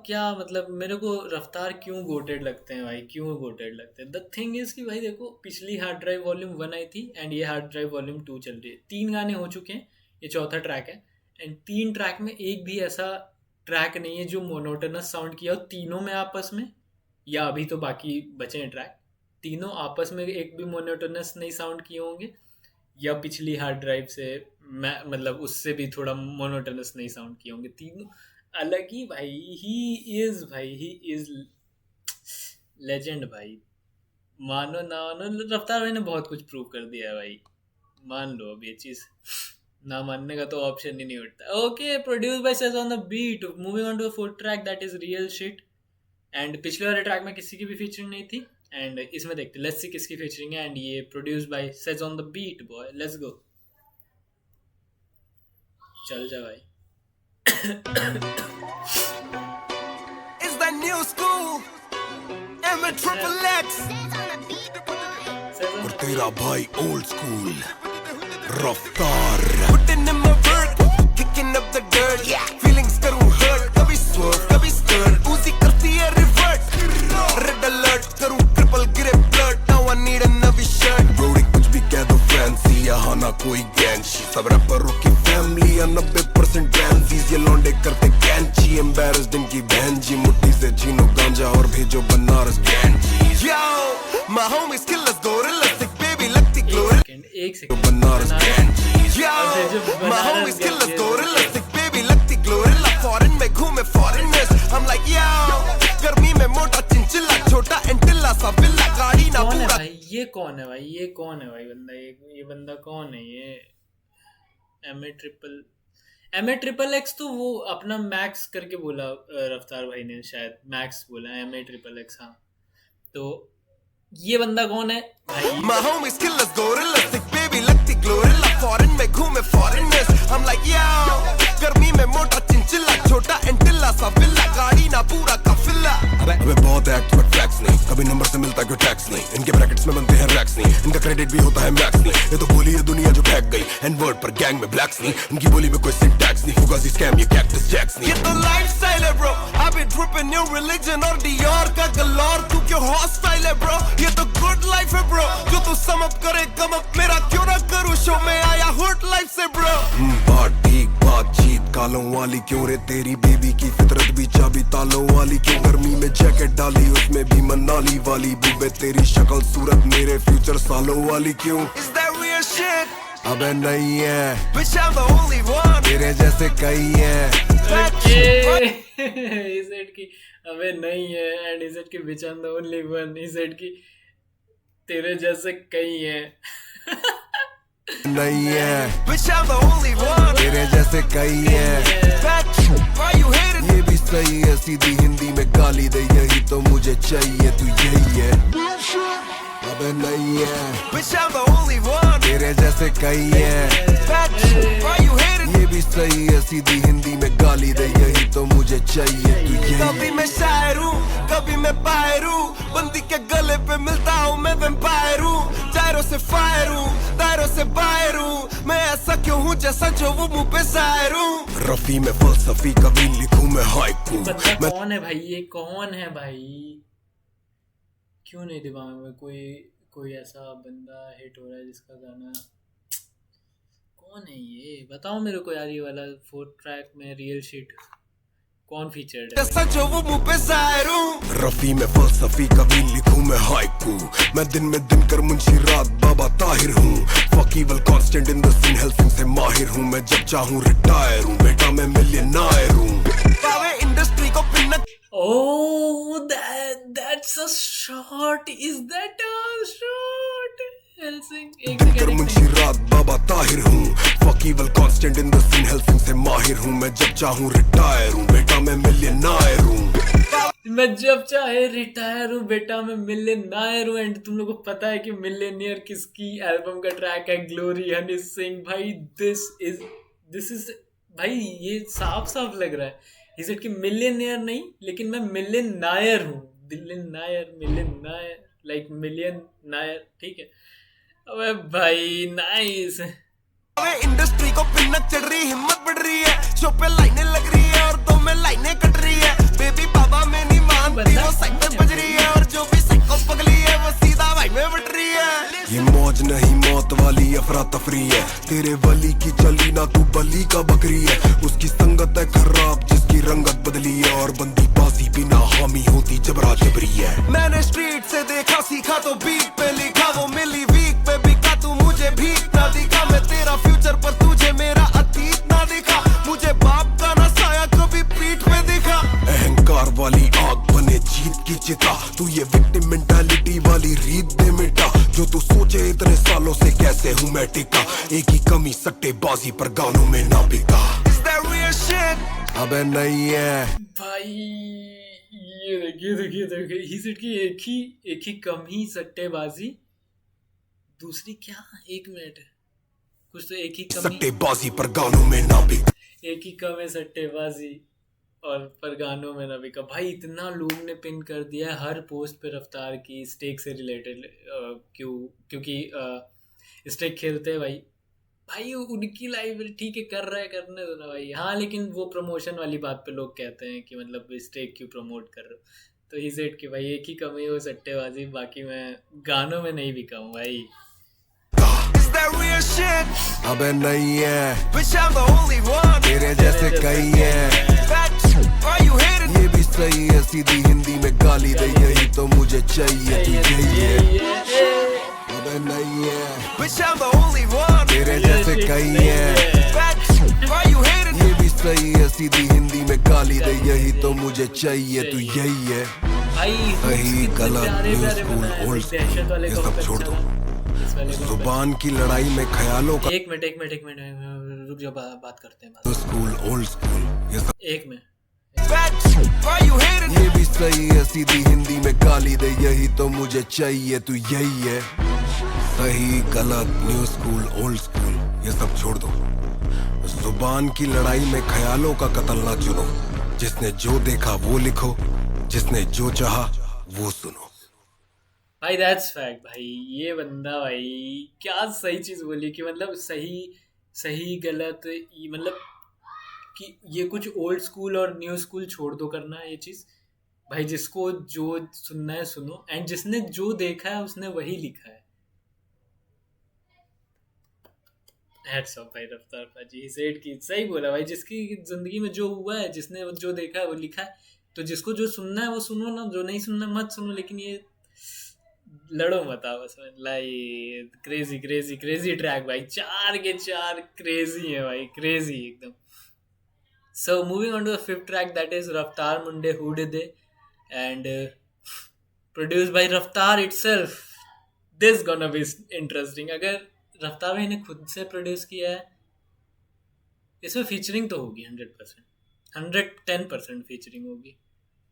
[SPEAKER 1] क्या मतलब मेरे को रफ्तार क्यों गोटेड लगते हैं भाई, क्यों गोटेड लगते हैं? द थिंग इज कि भाई देखो, पिछली हार्ड ड्राइव वॉल्यूम 1 आई थी एंड ये हार्ड ड्राइव वॉल्यूम 2 चल रही है। 3 गाने हो चुके हैं, ये चौथा ट्रैक है एंड 3 ट्रैक में एक भी ऐसा ट्रैक नहीं है जो मोनोटोनस साउंड किया हो तीनों में आपस में, या अभी तो बाकी बचे हैं ट्रैक, तीनों आपस में एक भी मोनोटोनस नहीं साउंड किए होंगे, या पिछली हार्ड ड्राइव से मैं मतलब उससे भी थोड़ा मोनोटोनस नहीं साउंड किए होंगे। तीनों अलग ही भाई। ही इज लेजेंड भाई। मानो ना मानो, रफ्तार भाई ने बहुत कुछ प्रूव कर दिया है भाई, मान लो। अब ये चीज़ ना मानने का तो ऑप्शन ही नहीं उठता। Okay, produce by says on the beat, moving on to 4th track that is real shit. And पिछले वाले ट्रैक में किसी की भी फीचरिंग नहीं थी एंड इसमें देखते लेट्स सी किसकी फीचरिंग है। एंड ये produce by says on the beat boy, let's go. चल जा भाई।
[SPEAKER 2] Is that new school? M&XXX और तेरा भाई old school रफ्तार। Putting in my work, kicking up the dirt, feelings करूँ hurt, कभी swerve, कभी skirt, Uzi करती है revert, red alert, करूँ triple गिरे blood, now I need a Navi shirt। Brody कुछ भी कह दो fancy, यहाँ ना कोई गैंची, सब रैपरों की family या 90% Ganzis, ये लौंडे करते कैंची, embarrassed इनकी बहन जी, मुट्ठी से छीनो गांजा और भेजो बनारस कैंची। Yo, my homies killers gorillas, baby लगती glorious,
[SPEAKER 1] एक सेकंड
[SPEAKER 2] बनारस कैंची। Yo, my homies killers gorillas, baby लगती glorious, foreign में घूमे foreigners, I'm like yo, गर्मी में मोटा चिंचिला, छोटा एंटिला सा विला, गाड़ी ना
[SPEAKER 1] कौन है
[SPEAKER 2] पूरा।
[SPEAKER 1] भाई? ये कौन है भाई? ये कौन है भाई बंदा? ये बंदा कौन है? ये MA XXX तो वो अपना मैक्स करके बोला रफ्तार भाई ने, शायद मैक्स बोला, MA XXX। हाँ, तो ये बंदा कौन है भाई?
[SPEAKER 2] My homies killers gorillas, baby लगती glorilla, foreign में घूमे foreigners, I'm like yo, गर्मी में मोटा चिंचिला, छोटा एंटिला सा विला, गाड़ी ना पूरा काफिला। अबे बहुत एक्ट बट फैक्स नहीं, कभी नंबर से मिलता क्यों टैक्स नहीं, इनके ब्रैकेट्स में बनते हैं रैक्स नहीं, इनका क्रेडिट भी होता है मैक्स नहीं, ये तो बोली है दुनिया जो ठैक गई, एंड वर्ड पर गैंग में ब्लैक्स नहीं, इनकी बोली में कोई सिंटैक्स नहीं, फुगासी स्कैम ये कैक्टस जैक्स नहीं। ये तो लाइफस्टाइल है bro, I've been dripping new religion और Dior का गलोर, तू क्यों हॉस्टाइल है ब्रो, ये तो गुड लाइफ है ब्रो, जो तू सम अप करे कम अप, मेरा क्यों ना करूं शो में आया हुड लाइफ से ब्रो। बात ठीक बातचीत कालों वाली क्यों रे, तेरी बेबी की फितरत भी चाबी तालों वाली क्यों, गर्मी में जैकेट डाली उसमें भी मनाली वाली, बुबे तेरी शक्ल सूरत मेरे फ्यूचर सालों वाली क्यों। Is that real shit? अबे नहीं है Bitch I'm the only one, तेरे जैसे कई हैं।
[SPEAKER 1] he said कि अबे नहीं है, एंड he said कि bitch I'm the only one, he said कि तेरे जैसे कई हैं।
[SPEAKER 2] नहीं है Bitch I'm the only one, तेरे जैसे कई हैं। Why you hating? ये भी सही है, सीधी हिंदी में गाली दे, यही तो मुझे चाहिए, तू यही है। अबे नहीं है Bitch I'm the only one, तेरे जैसे कई हैं। Why you hating? ये भी सही है, सीधी हिंदी में गाली दे, यही तो मुझे चाहिए, तू यही है। कभी मैं शायर हूँ, कभी मैं बाहर हूँ, बंदी के गले पे मिलता हूँ मैं वैम्पायर हूँ, जायरों से फायर हूँ, दायरों से बाहर हूँ, मैं ऐसा क्यों हूँ जैसा जो वो मुँह पे जाहिर हूँ। रफी में फलसफी कभी लिखूं मैं हाइकू।
[SPEAKER 1] बंदा कौन है भाई? ये कौन है भाई? क्यों नहीं दिमाग में कोई ऐसा बंदा हिट हो रहा है जिसका गाना? कौन है ये? बताओ मेरे को यार। ये वाला 4th ट्रैक में रियल शिट कौन फीचर्ड है?
[SPEAKER 2] जैसा जो वो मुँह पे जाहिर हूँ। रफी में फलसफी कभी लिखूं मैं हाइकू, मैं दिन में दिन कर मुंशी रात बाबा ताहिर हूँ, फकीवल constant in the scene helping से माहिर हूँ, मैं जब चाहूँ रिटायर हूँ, बेटा मैं मिलियनायर हूँ। पावे इंडस्ट्री को pin.
[SPEAKER 1] Oh, that's a shot. Is that a shot?
[SPEAKER 2] कर मुंशी रात बाबा ताहिर हूँ, फकीवल constant in the scene helping से माहिर हूँ, मैं जब चाहूँ रिटायर हूँ, बेटा मैं मिलियनायर हूँ।
[SPEAKER 1] मैं जब चाहे रिटायर हूँ, बेटा मैं मिलियनायर हूँ। एंड तुम लोगों को पता है कि मिलियनियर किसकी एल्बम का ट्रैक है? ग्लोरी हनी सिंह भाई। दिस इज भाई, ये साफ साफ लग रहा है ही सेड कि मिलियनियर नहीं, लेकिन मैं मिलियनायर हूँ। मिलियनायर लाइक मिलियन नायर, ठीक है। अबे भाई नाइस।
[SPEAKER 2] इंडस्ट्री को पिनक चढ़ रही, हिम्मत बढ़ रही है, शो पे लाइनें लग रही है और 2 में लाइनें कट रही है, बेबी बाबा में नहीं मानती, वो साइड पे बज रही है, और जो भी साइको पगली है वो सीधा भाई में बट रही है। ये मौज नहीं मौत वाली अफरा तफरी है, तेरे वली की चली ना तू बली का बकरी है। उसकी संगत है खराब जिसकी रंगत बदली है, और बंदी बाजी बिना हामी होती जबरा जबरी है। मैंने स्ट्रीट से देखा सीखा तो बीट पे लिखा, वो मिली वीक पे बिका, तू मुझे भीख ना दिखा। मैं तेरा फ्यूचर पर तुझे मेरा अतीत ना दिखा, मुझे बाप का ना साया कभी पीठ पे दिखा। अहंकार वाली आग बने जीत की चिता, तू ये विक्टिम मेंटालिटी वाली रीत दे मिटा। जो तू सोचे इतने सालों से कैसे हूँ मैं टिका, एक ही कमी सट्टेबाजी पर गानों में ना बिका। Is that real shit? अबे नहीं है
[SPEAKER 1] भाई, ये देखिए हिजट की एक ही कम ही सट्टेबाजी, दूसरी क्या, एक मिनट, कुछ तो एक ही कम ही
[SPEAKER 2] सट्टेबाजी पर गानों में ना बिका,
[SPEAKER 1] एक ही कम है सट्टेबाजी और पर गानों में ना बिका। भाई इतना लोग ने पिन कर दिया है हर पोस्ट पे रफ्तार की स्टेक से रिलेटेड, क्योंकि स्टेक खेलते हैं भाई उनकी लाइफ ठीक है, कर रहे हैं, करने दो ना भाई। हाँ, लेकिन वो प्रमोशन वाली बात पे लोग कहते हैं कि मतलब स्टेक क्यों प्रमोट कर रहे हो, तो ही सेट कि भाई एक ही कमी है वो सट्टेबाजी, बाकी मैं गानों में नहीं बिका हूँ भाई।
[SPEAKER 2] अबे नहीं है तेरे जैसे कई है, ये भी सही है, सीधी हिंदी में गाली दे, यही तो मुझे चाहिए, तू यही है। अबे नहीं है तेरे जैसे कई है, ये भी सही है, सीधी हिंदी में गाली दे, यही तो मुझे चाहिए, तू यही है। सही गलत न्यू स्कूल ओल्ड स्कूल ये सब छोड़ दो, जुबान की लड़ाई में ख्यालों का।
[SPEAKER 1] एक मिनट रुक जाओ, बात करते हैं।
[SPEAKER 2] स्कूल ओल्ड स्कूल ये सब
[SPEAKER 1] एक में
[SPEAKER 2] ये भी सही है, सीधी हिंदी में गाली दे, यही तो मुझे चाहिए, तू यही है। सही गलत न्यू स्कूल ओल्ड स्कूल ये सब छोड़ दो, जुबान की लड़ाई में ख्यालों का कत्ल ना चुनो। जिसने जो देखा वो लिखो, जिसने जो चाहा वो सुनो।
[SPEAKER 1] भाई दैट्स फैक्ट भाई। ये बंदा भाई क्या सही चीज बोली कि मतलब सही गलत, मतलब कि ये कुछ ओल्ड स्कूल और न्यू स्कूल छोड़ दो करना ये चीज भाई। जिसको जो सुनना है सुनो, एंड जिसने जो देखा है उसने वही लिखा है। हेड्स ऑफ भाई रफ्तार पाजी, सेठ की सही बोला भाई। जिसकी जिंदगी में जो हुआ है, जिसने जो देखा है वो लिखा है, तो जिसको जो सुनना है वो सुनो ना, जो नहीं सुनना मत सुनो। लेकिन ये लड़ो मत आपस में। लाई क्रेजी ट्रैक भाई, 4 के 4 क्रेजी है भाई, क्रेजी एकदम। So moving on to the 5th track, that is Raftaar मुंडे who did they, and produced by Raftaar itself. This gonna be interesting. अगर रफ्तार भाई ने खुद से प्रोड्यूस किया है, इसमें फीचरिंग तो होगी 100%, 110% फीचरिंग होगी,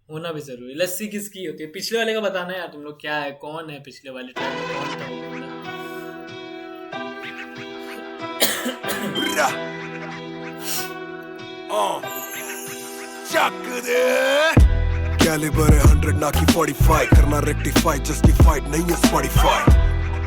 [SPEAKER 1] होना भी जरूरी। लेट्स सी किसकी होती है। पिछले वाले का बताना है यार तुम लोग, क्या है, कौन है पिछले वाले ट्रैक में, कौन
[SPEAKER 2] था। कैलिबर है 100 ना की 45, करना रेक्टिफाई, जस्टिफाइड नहीं है स्पॉटिफाई।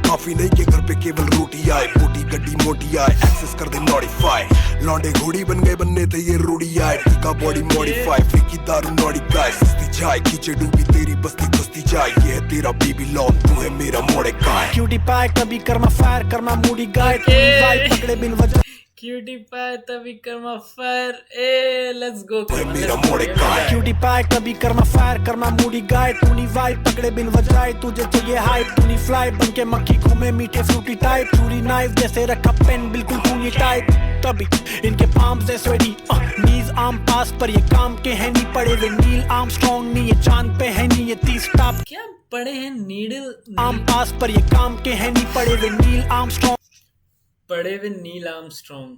[SPEAKER 2] काफी नहीं के घर पे केवल रोटी आए, मोटी गड्डी मोटी आए, एक्सेस कर दे मॉडिफाई। लौंडे घोड़ी बन गए, बनने थे ये रूढ़ी आए, टीका बॉडी मॉडिफाई, फीकी दारू नॉडी गाय, सस्ती चाय खींचे डूबी तेरी बस्ती बस्ती जाए। ये है तेरा बेबी लॉन, तू है मेरा मोड़े गाय।
[SPEAKER 4] क्यूटी पाए कभी कर्मा फायर, कर्मा मूडी गाय, तू वाई पकड़े बिन वजह।
[SPEAKER 1] क्यूटी पाए तभी Karma fire, A let's go.
[SPEAKER 2] मेरा मोड़े गाय।
[SPEAKER 4] क्यूटी पाए कभी कर्मा फायर, कर्मा मूडी गाय, तूनी वाई पकड़े बिन वजह। तुझे चाहिए हाइप, तूनी फ्लाई बन के मक्खी घूमे मीठे फ्रूटी टाइप। चूरी नाइफ जैसे रखा पेन, बिल्कुल तूनी टाइप। तभी इनके पाम्स है स्वेटी, नीज आर्म पास पर ये काम के है नहीं पड़े वे। नील आर्म स्ट्रॉन्ग नहीं ये चांद पे है नहीं ये 30 टॉप।
[SPEAKER 1] क्या पड़े हैं नीडल
[SPEAKER 4] आर्म पास पर ये काम के है नहीं पड़े वे। नील आर्म स्ट्रॉन्ग
[SPEAKER 1] पड़े हुए, नील आर्मस्ट्रॉन्ग।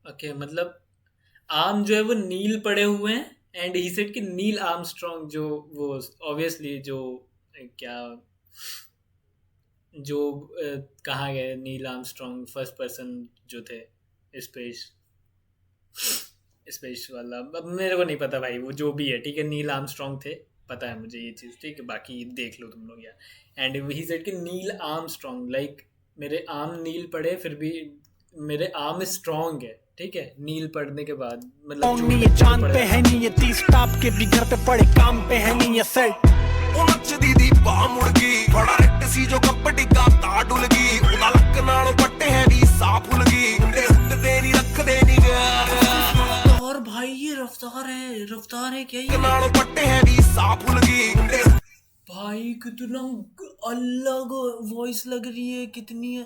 [SPEAKER 1] ओके, मतलब आर्म जो है वो नील पड़े हुए हैं, एंड ही सेड कि नील आर्मस्ट्रॉन्ग जो वो ऑब्वियसली जो क्या जो कहाँ गए नील आर्मस्ट्रॉन्ग, फर्स्ट पर्सन जो थे स्पेस वाला। अब मेरे को नहीं पता भाई, वो जो भी है ठीक है, नील आर्मस्ट्रॉन्ग थे, पता है मुझे ये चीज़, ठीक है। बाकी देख लो तुम लोग यार। एंड ही सेड कि नील आर्मस्ट्रॉन्ग, लाइक मेरे आर्म नील पड़े फिर भी मेरे आर्म स्ट्रॉन्ग है, ठीक है, नील पढ़ने के बाद मतलब जो
[SPEAKER 4] नहीं ये चांद पे है नहीं ये 30 टाप के भी घर पे पड़े काम पे है नहीं ये सेट
[SPEAKER 2] ਨੱਚਦੀ ਦੀ ਬਾਹ ਮੁੜ ਗਈ ਬੜਾ ਰੱਟ ਸੀ ਜੋ ਕੱਪੜੀ ਦਾ ਤਾਂ ਡੁੱਲ ਗਈ ਉਹਦਾ ਲੱਕ ਨਾਲੋਂ ਪੱਟੇ ਹੈ ਵੀ ਸਾਫ ਭੁੱਲ ਗਈ ਮੁੰਡੇ ਉੱਡਦੇ ਨਹੀਂ ਰੱਖਦੇ ਨਹੀਂ ਗਿਆ
[SPEAKER 1] और भाई ये रफ्तार है क्या ये
[SPEAKER 2] ਨਾਲੋਂ ਪੱਟੇ ਹੈ ਵੀ ਸਾਫ ਭੁੱਲ ਗਈ ਮੁੰਡੇ
[SPEAKER 1] भाई कितना अलग वॉइस लग रही है, कितनी है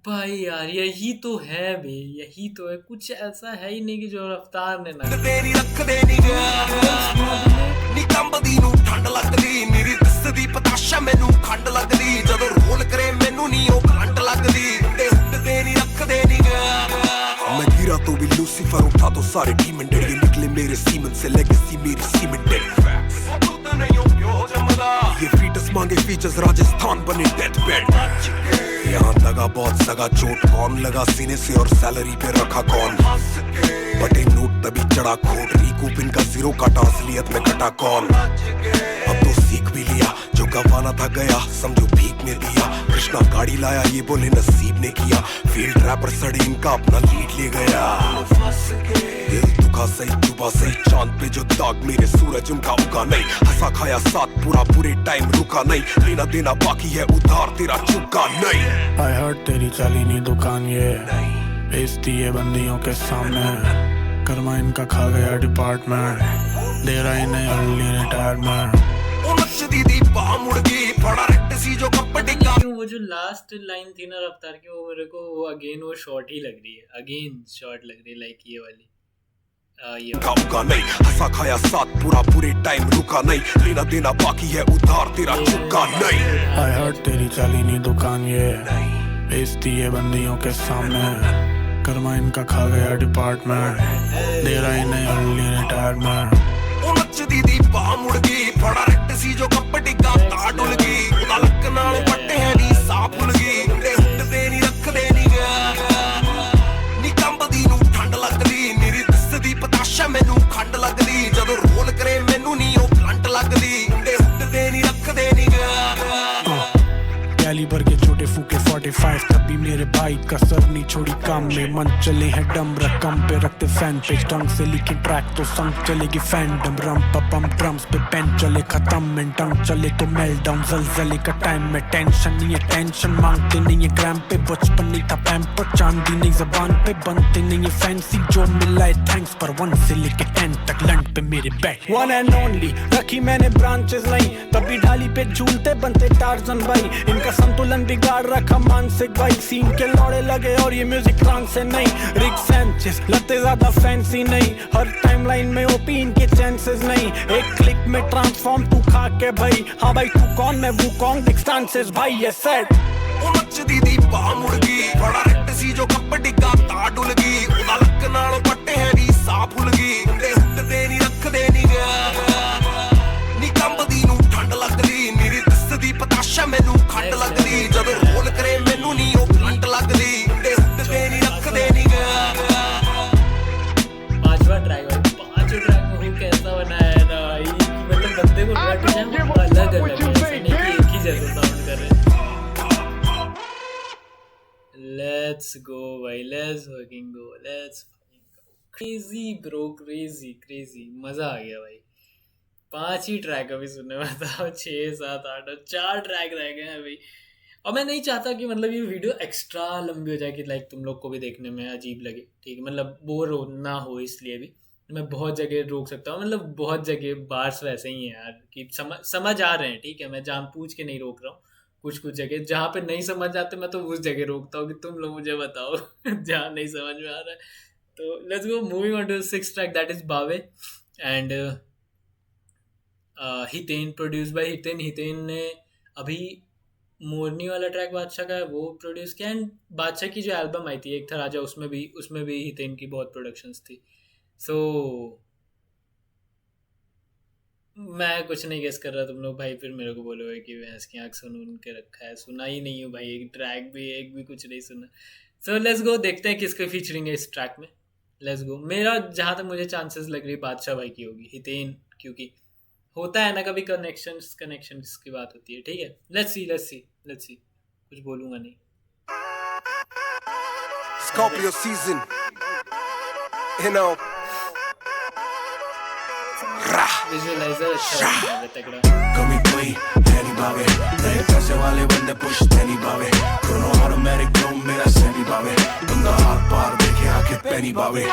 [SPEAKER 1] भाई यार, यही तो है बे, यही तो है, कुछ ऐसा है ही नहीं कि जो रफ्तार ने ना
[SPEAKER 2] ਉੱਡਦੇ ਨਹੀਂ ਰੱਖਦੇ ਨਹੀਂ ਗਿਆ ਨੀ ਕੰਬਦੀ ਨੂੰ ਠੰਡ ਲੱਗਦੀ ਮੇਰੀ ਦਿਸਦੀ ਪਤਾਸ਼ਾ ਮੈਨੂੰ ਖੰਡ ਲੱਗਦੀ ਜਦੋਂ ਰੋਲ ਕਰੇ ਮੈਨੂੰ ਨਹੀਂ ਉਹ ਘੰਟ ਲੱਗਦੀ ਮੁੰਡੇ ਉੱਡਦੇ ਨਹੀਂ ਰੱਖਦੇ ਨਹੀਂ ਗਿਆ मैं गिरा तो भी लूसीफर उठा तो सारे डीमन डेड ये निकले मेरे सीमन से लेगेसी मेरी सीमेंटेड ये फीटस मांगे फीचर्स राजस्थान बने डेथ बेड यहाँ लगा बहुत सगा चोट कौन लगा सीने से और सैलरी पे रखा कौन बटे नोट तभी चढ़ा खोट रिकूप इनका जीरो काटा असलियत में कटा कौन अब तो सीख भी लिया जो गवाना था गया समझो भीख में दिया कृष्णा गाड़ी लाया ये बोले नसीब ने किया फील्ड रैपर सड़े इनका अपना लीड ले गया दिल दुखा सही चुबा सही चांद पे जो दाग मेरे सूरज उनका उगा नहीं हंसा खाया साथ पूरा पूरे टाइम रुका नहीं लेना देना बाकी है उधार तेरा चुका नहीं
[SPEAKER 4] I heard तेरी चली नहीं दुकान ये बेचती है बंदियों के सामने कर्मा इनका खा गया डिपार्टमेंट दे रहा ही नहीं अर्ली रिटायरमेंट
[SPEAKER 2] ਉਹ ਨੱਚਦੀ ਦੀ ਬਾਹ ਮੁੜ ਗਈ ਬੜਾ ਰੱਟ ਸੀ ਜੋ ਕੱਪੜੀ ਦਾ
[SPEAKER 1] वो जो लास्ट लाइन थी ना रफ्तार की, वो मेरे को वो अगेन वो शॉर्ट ही लग रही है, अगेन शॉर्ट लग रही है, लाइक ये वाली ये वाली।
[SPEAKER 2] उगा नहीं हंसा खाया साथ पूरा पूरे टाइम रुका नहीं लेना देना बाकी है उधार तेरा चुका नहीं
[SPEAKER 4] I heard तेरी चली नहीं दुकान ये बेचती है बंदियों के सामने कर्मा इनका खा गया डिपार्टमेंट दे रहा ही नहीं अर्ली रिटायरमेंट
[SPEAKER 2] ਉਹ ਨੱਚਦੀ ਦੀ ਬਾਹ ਮੁੜ ਗਈ ਬੜਾ ਰੱਟ ਸੀ ਜੋ ਕੱਪੜੀ ਦਾ ਤਾਂ ਡੁੱਲ ਗਈ ਉਹਦਾ ਲੱਕ ਨਾਲ ਪੱਟੇ ਹੈ ਵੀ ਸਾਫ ਭੁੱਲ ਗਈ ਮੁੰਡੇ ਉੱਡਦੇ ਨਹੀਂ ਰੱਖਦੇ ਨਹੀਂ ਗਿਆ ਨੀ ਕੰਬਦੀ ਨੂੰ ਠੰਡ ਲੱਗਦੀ ਮੇਰੀ ਦਿਸਦੀ ਪਤਾਸ਼ਾ ਮੈਨੂੰ ਖੰਡ ਲੱਗਦੀ ਜਦੋਂ ਰੋਲ ਕਰੇ ਮੈਨੂੰ ਨਹੀਂ ਉਹ ਘੰਟ ਲੱਗਦੀ ਮੁੰਡੇ ਉੱਡਦੇ ਨਹੀਂ ਰੱਖਦੇ ਨਹੀਂ ਗਿਆ
[SPEAKER 4] कैलिबर के छोटे फूके 45 तभी मेरे भाई कसर नहीं छोड़ी काम में मन चले हैं डम रकम पे रखते फैन पे ढंग से लिखे ट्रैक तो संग चलेगी फैंडम रम पपम ड्रम्स पे पेन चले खत्म में टंग चले तो मेल डाउन जलजले का टाइम में टेंशन नहीं है टेंशन मांगते नहीं है ग्राम पे बचपन नहीं था पैम्पर चांदी नहीं जबान पे बनते नहीं है फैंसी जो मिला है थैंक्स पर 1 से लेके 10 तक लंड पे मेरे बैठ वन एंड ओनली रखी मैंने ब्रांचेस नहीं तभी ढाली पे झूलते बनते टार्जन भाई इनका संतुलन बिगाड़ रखा मानसिक भाई सीन के लौड़े लगे और ये म्यूजिक रंग से नहीं रिक सैंचेस लगते ज्यादा फैंसी नहीं हर टाइमलाइन में ओपी इनके चांसेस नहीं एक क्लिक में ट्रांसफॉर्म तू खा के भाई हाँ भाई तू कौन मैं वो कौन दिख स्टांसेस भाई ये सेट
[SPEAKER 2] ਉਹ ਨੱਚਦੀ ਦੀ ਬਾਹ ਮੁੜ ਗਈ ਬੜਾ ਰੱਟ ਸੀ ਜੋ ਕੱਪੜੀ ਦਾ ਤਾਂ ਡੁੱਲ ਗਈ ਉਹਦਾ ਲੱਕ ਨਾਲੋਂ ਪੱਟੇ ਹੈ ਵੀ ਸਾਫ ਭੁੱਲ ਗਈ ਮੁੰਡੇ ਉੱਡਦੇ ਨਹੀਂ ਰੱਖਦੇ ਨਹੀਂ ਗਿਆ ਨੀ ਕੰਬਦੀ ਨੂੰ ਠੰਡ ਲੱਗਦੀ ਮੇਰੀ ਦਿਸਦੀ ਪਤਾਸ਼ਾ ਮੈਨੂੰ ਖੰਡ ਲੱਗਦੀ ਜਦੋਂ ਰੋਲ ਕਰੇ ਮੈਨੂੰ ਨਹੀਂ ਉਹ ਘੰਟ ਲੱਗਦੀ ਮੁੰਡੇ ਉੱਡਦੇ ਨਹੀਂ ਰੱਖਦੇ ਨਹੀਂ ਗਿਆ
[SPEAKER 1] पांचवा ट्रैक भाई, पांचों ट्रैक में वो कैसा बनाया है ना भाई, मतलब बंदे को रट जाए वो अलग अलग है, ऐसा नहीं कि एक ही जैसा साउंड कर रहे हैं। Let's go भाई, let's fucking go, let's fucking go, crazy bro, crazy मजा आ गया भाई। 5 ही ट्रैक अभी सुनने में, बताओ 6 7 8 और 4 ट्रैक रह गए हैं अभी। और मैं नहीं चाहता कि मतलब ये वीडियो एक्स्ट्रा लंबी हो जाए कि लाइक तुम लोग को भी देखने में अजीब लगे, ठीक है, मतलब बोर ना हो, इसलिए भी मैं बहुत जगह रोक सकता हूँ, मतलब बहुत जगह बार्स वैसे ही हैं यार कि समझ आ रहे हैं, ठीक है, मैं जानबूझ के नहीं रोक रहा हूँ। कुछ जगह जहाँ पे नहीं समझ आते मैं तो उस जगह रोकता हूँ कि तुम लोग मुझे बताओ जहाँ नहीं समझ में आ रहा है। तो let's go, moving on to the 6th track, that is Bawe and Hiten, produce by Hiten ने अभी मोरनी वाला ट्रैक बादशाह का है वो प्रोड्यूस किया, एंड बादशाह की जो एल्बम आई थी एक था राजा, उसमें भी हितेन की बहुत प्रोडक्शंस थी। सो मैं कुछ नहीं गेस कर रहा, तुम लोग भाई फिर मेरे को बोलोगे कि भैंस की आँख सुन के रखा है, सुना ही नहीं हूँ भाई, एक ट्रैक भी एक भी कुछ नहीं सुना। सो लेट्स गो, देखते हैं किसकी फीचरिंग है इस ट्रैक में। लेट्स गो, मेरा जहाँ तक मुझे चांसेस लग रही है बादशाह भाई की होगी, हितेन क्योंकि होता है ना कभी कनेक्शंस की बात होती है, ठीक है। लेट्स सी कुछ बोलूँगा नहीं।
[SPEAKER 2] Scorpio season you know.
[SPEAKER 1] Visualiser अच्छा है तगड़ा।
[SPEAKER 3] कमी कोई है नहीं बावे, नए पैसे वाले बंदे पुश्ते नहीं बावे, क्रोनो ऑटोमेटिक क्रोम मेरा सेमी बावे, बंदा आर पार देखे आके पैनी बावे,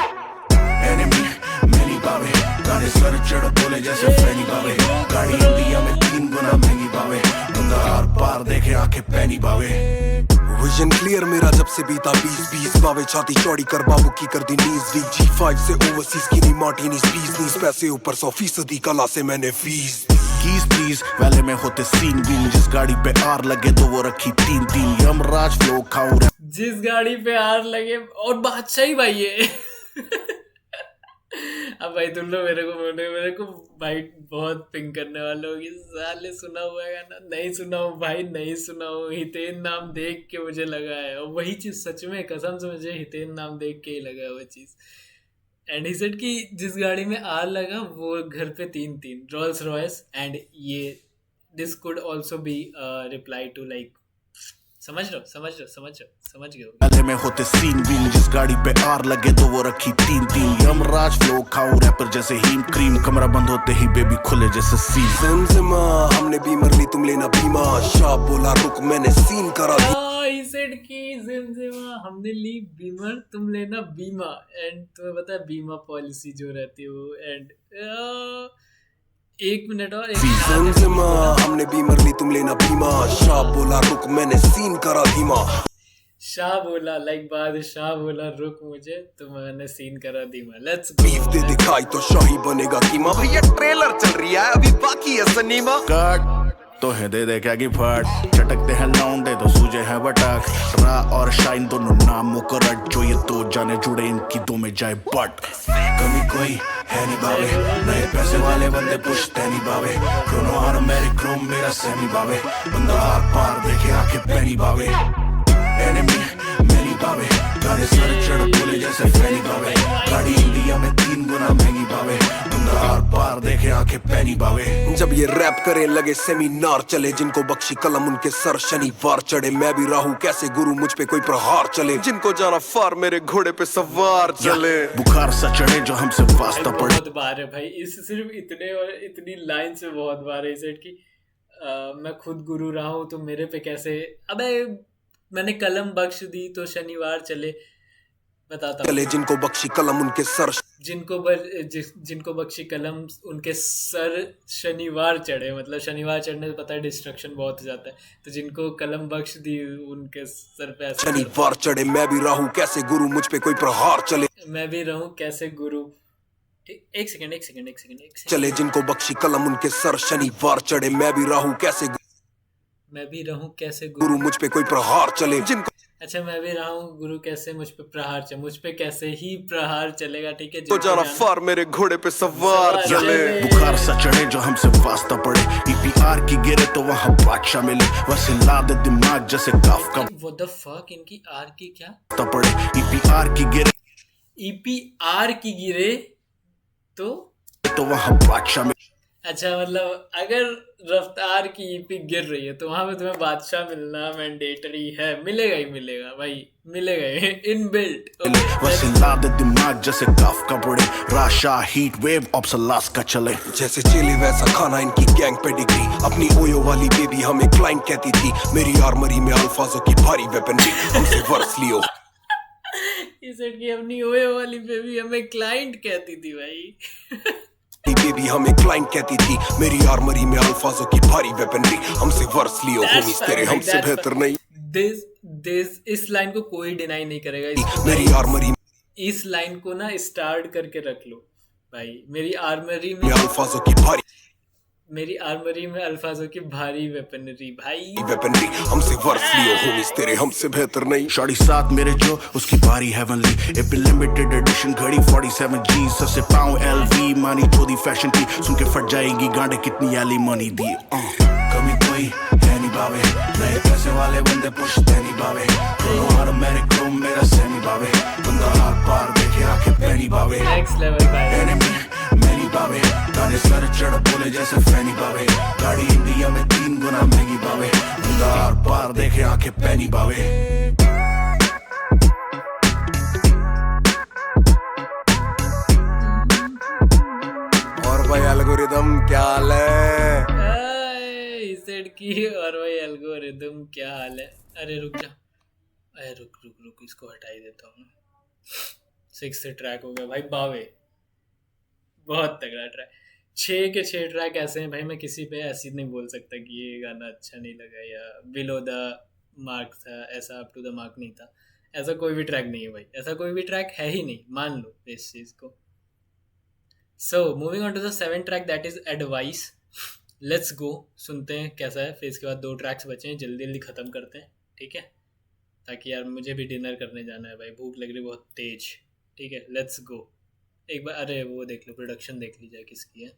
[SPEAKER 3] एनिमी मैनी बावे, गाने सर चढ़ बोले जैसे फैनी बावे, गाड़ी इंडिया में 3 गुना महंगी बावे, बंदा आर पार देखे आके पैनी बावे।
[SPEAKER 2] विजन क्लियर मेरा जब से बीता 20 बावे, छाती चौड़ी कर बाबू की कर दी नीज वीक, G5 से ओवरसीज की नी मार्टिनीज प्लीज, पैसे ऊपर 100% कला से मैंने फीस
[SPEAKER 3] कीज प्लीज वाले में होते सीन बीन, जिस गाड़ी पे आर लगे तो वो रखी 3 यमराज फ्लो खाओ,
[SPEAKER 1] जिस गाड़ी पे आर लगे और बादशाह ही भाई है। अब भाई तुम लोग मेरे को भाई बहुत पिंक करने वाले होगी, साले सुना हुआ है गाना? नहीं सुना हूँ भाई, नहीं सुना हूँ। हितेन नाम देख के मुझे लगा है, और वही चीज सच में कसम से मुझे हितेन नाम देख के ही लगा है वो चीज। एंड ही सेड कि जिस गाड़ी में आर लगा वो घर पे 3 रोल्स रॉयस, एंड ये this could also be reply to like, समझ गए हो।
[SPEAKER 3] वाले में होते सीन बीन, जिस गाड़ी पे आर लगे तो वो रखी 3 यमराज फ्लो खाओ, रैपर जैसे हीम क्रीम, कमरा बंद होते ही बेबी खुले जैसे सीन।
[SPEAKER 2] ज़िमज़िमा हमने बीमर ली तुम लेना बीमा, शाह बोला रुक मैंने सीन करा दी।
[SPEAKER 1] ही सेड कि ज़िमज़िमा हमने ली बीमर तुम लेना बीमा, एंड तुम्हें पता है बीमा पॉलिसी जो रहती है वो, एंड 1 मिनट और
[SPEAKER 2] ज़िमज़िमा हमने बीमर ली तुम लेना बीमा, शाह बोला रुक मैंने सीन करा धीमा,
[SPEAKER 1] शाह बोला लाइक बादशाह बोला रुक मुझे तो मैंने सीन करा धीमा। लेट्स
[SPEAKER 2] बीफ दे दिखाई तो शाही बनेगा कीमा, भैया ट्रेलर चल रही है अभी बाकी है सनीमा,
[SPEAKER 3] कट तो है दे दे क्या की फट, चटकते हैं लौंडे तो सूझे है बटक, रा और शाइन दोनों नाम मुकरट, जो ये तो जाने जुड़े इनकी दो में जाए बट, कमी कोई है नहीं बावे, नए पैसे वाले बंदे पुश्ते नहीं बावे, क्रोनो ऑटोमेटिक क्रोम मेरा सेमी बावे, बंदा आर पार देखे आके पैनी बावे, एनिमी मैनी बावे, गाने सर चढ़ बोले जैसे फैनी बावे, गाड़ी इंडिया में 3 गुना महंगी बावे, बंदा आर पार देखे आके पैनी बावे।
[SPEAKER 2] जब ये रैप करे लगे सेमिनार चले, जिनको बख्शी कलम उनके सर शनिवार चढ़े, मैं भी राहू कैसे गुरु मुझ पे कोई प्रहार चले, जिनको जाना फार मेरे घोड़े पे सवार चले,
[SPEAKER 3] बुखार सा चढ़े जो हमसे वास्ता पड़े।
[SPEAKER 1] बहुत बार है भाई, इस सिर्फ इतने और इतनी लाइन से बहुत बार है सेट की मैं खुद गुरु रहा हूँ तो मेरे पे कैसे, अबे मैंने कलम बख्श दी तो शनिवार चले, बताता
[SPEAKER 2] चले जिनको बख्शी कलम उनके सर,
[SPEAKER 1] जिनको बख्शी कलम उनके सर शनिवार चढ़े, मतलब शनिवार चढ़ने से पता है डिस्ट्रक्शन बहुत हो जाता है, तो जिनको कलम बख्श दी उनके सर पे
[SPEAKER 2] शनिवार चढ़े, मैं भी रहूं कैसे गुरु मुझ पे कोई प्रहार चले,
[SPEAKER 1] मैं भी रहूं कैसे गुरु, एक सेकंड
[SPEAKER 2] चले जिनको बख्शी कलम उनके सर शनिवार चढ़े, मैं भी रहूं कैसे गुरु मुझ पे कोई प्रहार चले, जिनको
[SPEAKER 1] अच्छा मैं भी रहा हूँ गुरु कैसे मुझ पे प्रहार चले, मुझ पे कैसे ही प्रहार चलेगा, ठीक है
[SPEAKER 2] तो जाना फार मेरे घोड़े पे सवार चले,
[SPEAKER 3] बुखार सा चढ़े जो हमसे वास्ता पड़े, ईपीआर की गिरे तो वहाँ बादशाह मिले, वैसे ला दे दिमाग जैसे काफका,
[SPEAKER 1] व्हाट द फक, इनकी आर की क्या
[SPEAKER 3] पड़े, ईपीआर की
[SPEAKER 1] गिरे तो
[SPEAKER 3] वहाँ बादशाह मिले।
[SPEAKER 1] अच्छा मतलब अगर रफ्तार की ईपी गिर रही है तो वहां पे तुम्हें बादशाह मिलना मैंडेटरी है, मिलेगा ही मिलेगा भाई, मिलेगा ही इनबिल्ट।
[SPEAKER 3] वसीला दे दिमाग जैसे काफका पड़े, राशा हीट वेव ऑब्सलास का चले,
[SPEAKER 2] जैसे चले वैसा खाना इनकी गैंग पेडिग्री, अपनी ओयो वाली बेबी हमें क्लाइंट कहती थी, मेरी आर्मरी में अल्फाजों की भारी वेपनरी, हमसे वर्स लियो।
[SPEAKER 1] ये सेट की अपनी ओयो वाली बेबी हमें क्लाइंट कहती थी भाई।
[SPEAKER 2] बेबी हमें क्लाइंट कहती थी, मेरी आर्मरी में अल्फाजों की भारी वेपनरी, हमसे वर्स लियो होमिस तेरे हमसे बेहतर नहीं।
[SPEAKER 1] दिस इस लाइन को कोई डिनाई नहीं करेगा,
[SPEAKER 2] मेरी आर्मरी,
[SPEAKER 1] इस लाइन को ना स्टार्ट करके रख लो भाई, मेरी आर्मरी में
[SPEAKER 2] अल्फाजों की भारी,
[SPEAKER 1] मेरी आर्मरी में अल्फाजों की भारी वेपनरी, भाई
[SPEAKER 2] वेपनरी हमसे वर्स लियो होमिस तेरे हमसे बेहतर नहीं।
[SPEAKER 3] शॉर्टी साथ मेरे जो उसकी बारी हेवनली, एक लिमिटेड एडिशन घड़ी 47G, सबसे पाऊं LV मानी चोदी फैशन की, सुन के फट जाएगी गांडे कितनी एली मनी दी। कमी कोई है नहीं बावे, नए पैसे वाले बंदे पुश्ते नहीं बावे, ऑटोमेटिक क्रोम मेरा सेमी बावे, बंदा हाथ पार देखे आके पैनी बावे,
[SPEAKER 1] नेक्स्ट लेवल भाई,
[SPEAKER 3] एनिमी मैनी बावे, गाने सर चढ़ बोले जैसे फैनी बावे, गाड़ी इंडिया में 3 गुना महंगी बावे, बंदा आर पार देखे आके पैनी बावे।
[SPEAKER 1] की और वही एल्गोरिदम, क्या हाल है। अरे रुक जा, अरे रुक इसको हटा ही देता हूँ। 6 ट्रैक हो गया भाई, बावे बहुत तगड़ा ट्रैक। 6 के 6 ट्रैक ऐसे हैं भाई, मैं किसी पे ऐसी नहीं बोल सकता कि ये गाना अच्छा नहीं लगा या बिलो द मार्क था, ऐसा अप टू द मार्क नहीं था। ऐसा कोई भी ट्रैक नहीं है भाई, ऐसा कोई भी ट्रैक है ही नहीं, मान लो इस चीज़ को। So moving on to the 7th track, that is advice. Let's go, सुनते हैं कैसा है। फिर इसके बाद 2 ट्रैक्स बचे हैं, जल्दी जल्दी ख़त्म करते हैं, ठीक है, ताकि यार मुझे भी डिनर करने जाना है भाई, भूख लग रही बहुत तेज। ठीक है, लेट्स गो। एक बार अरे वो देख लो, प्रोडक्शन देख लीजिए किसकी है।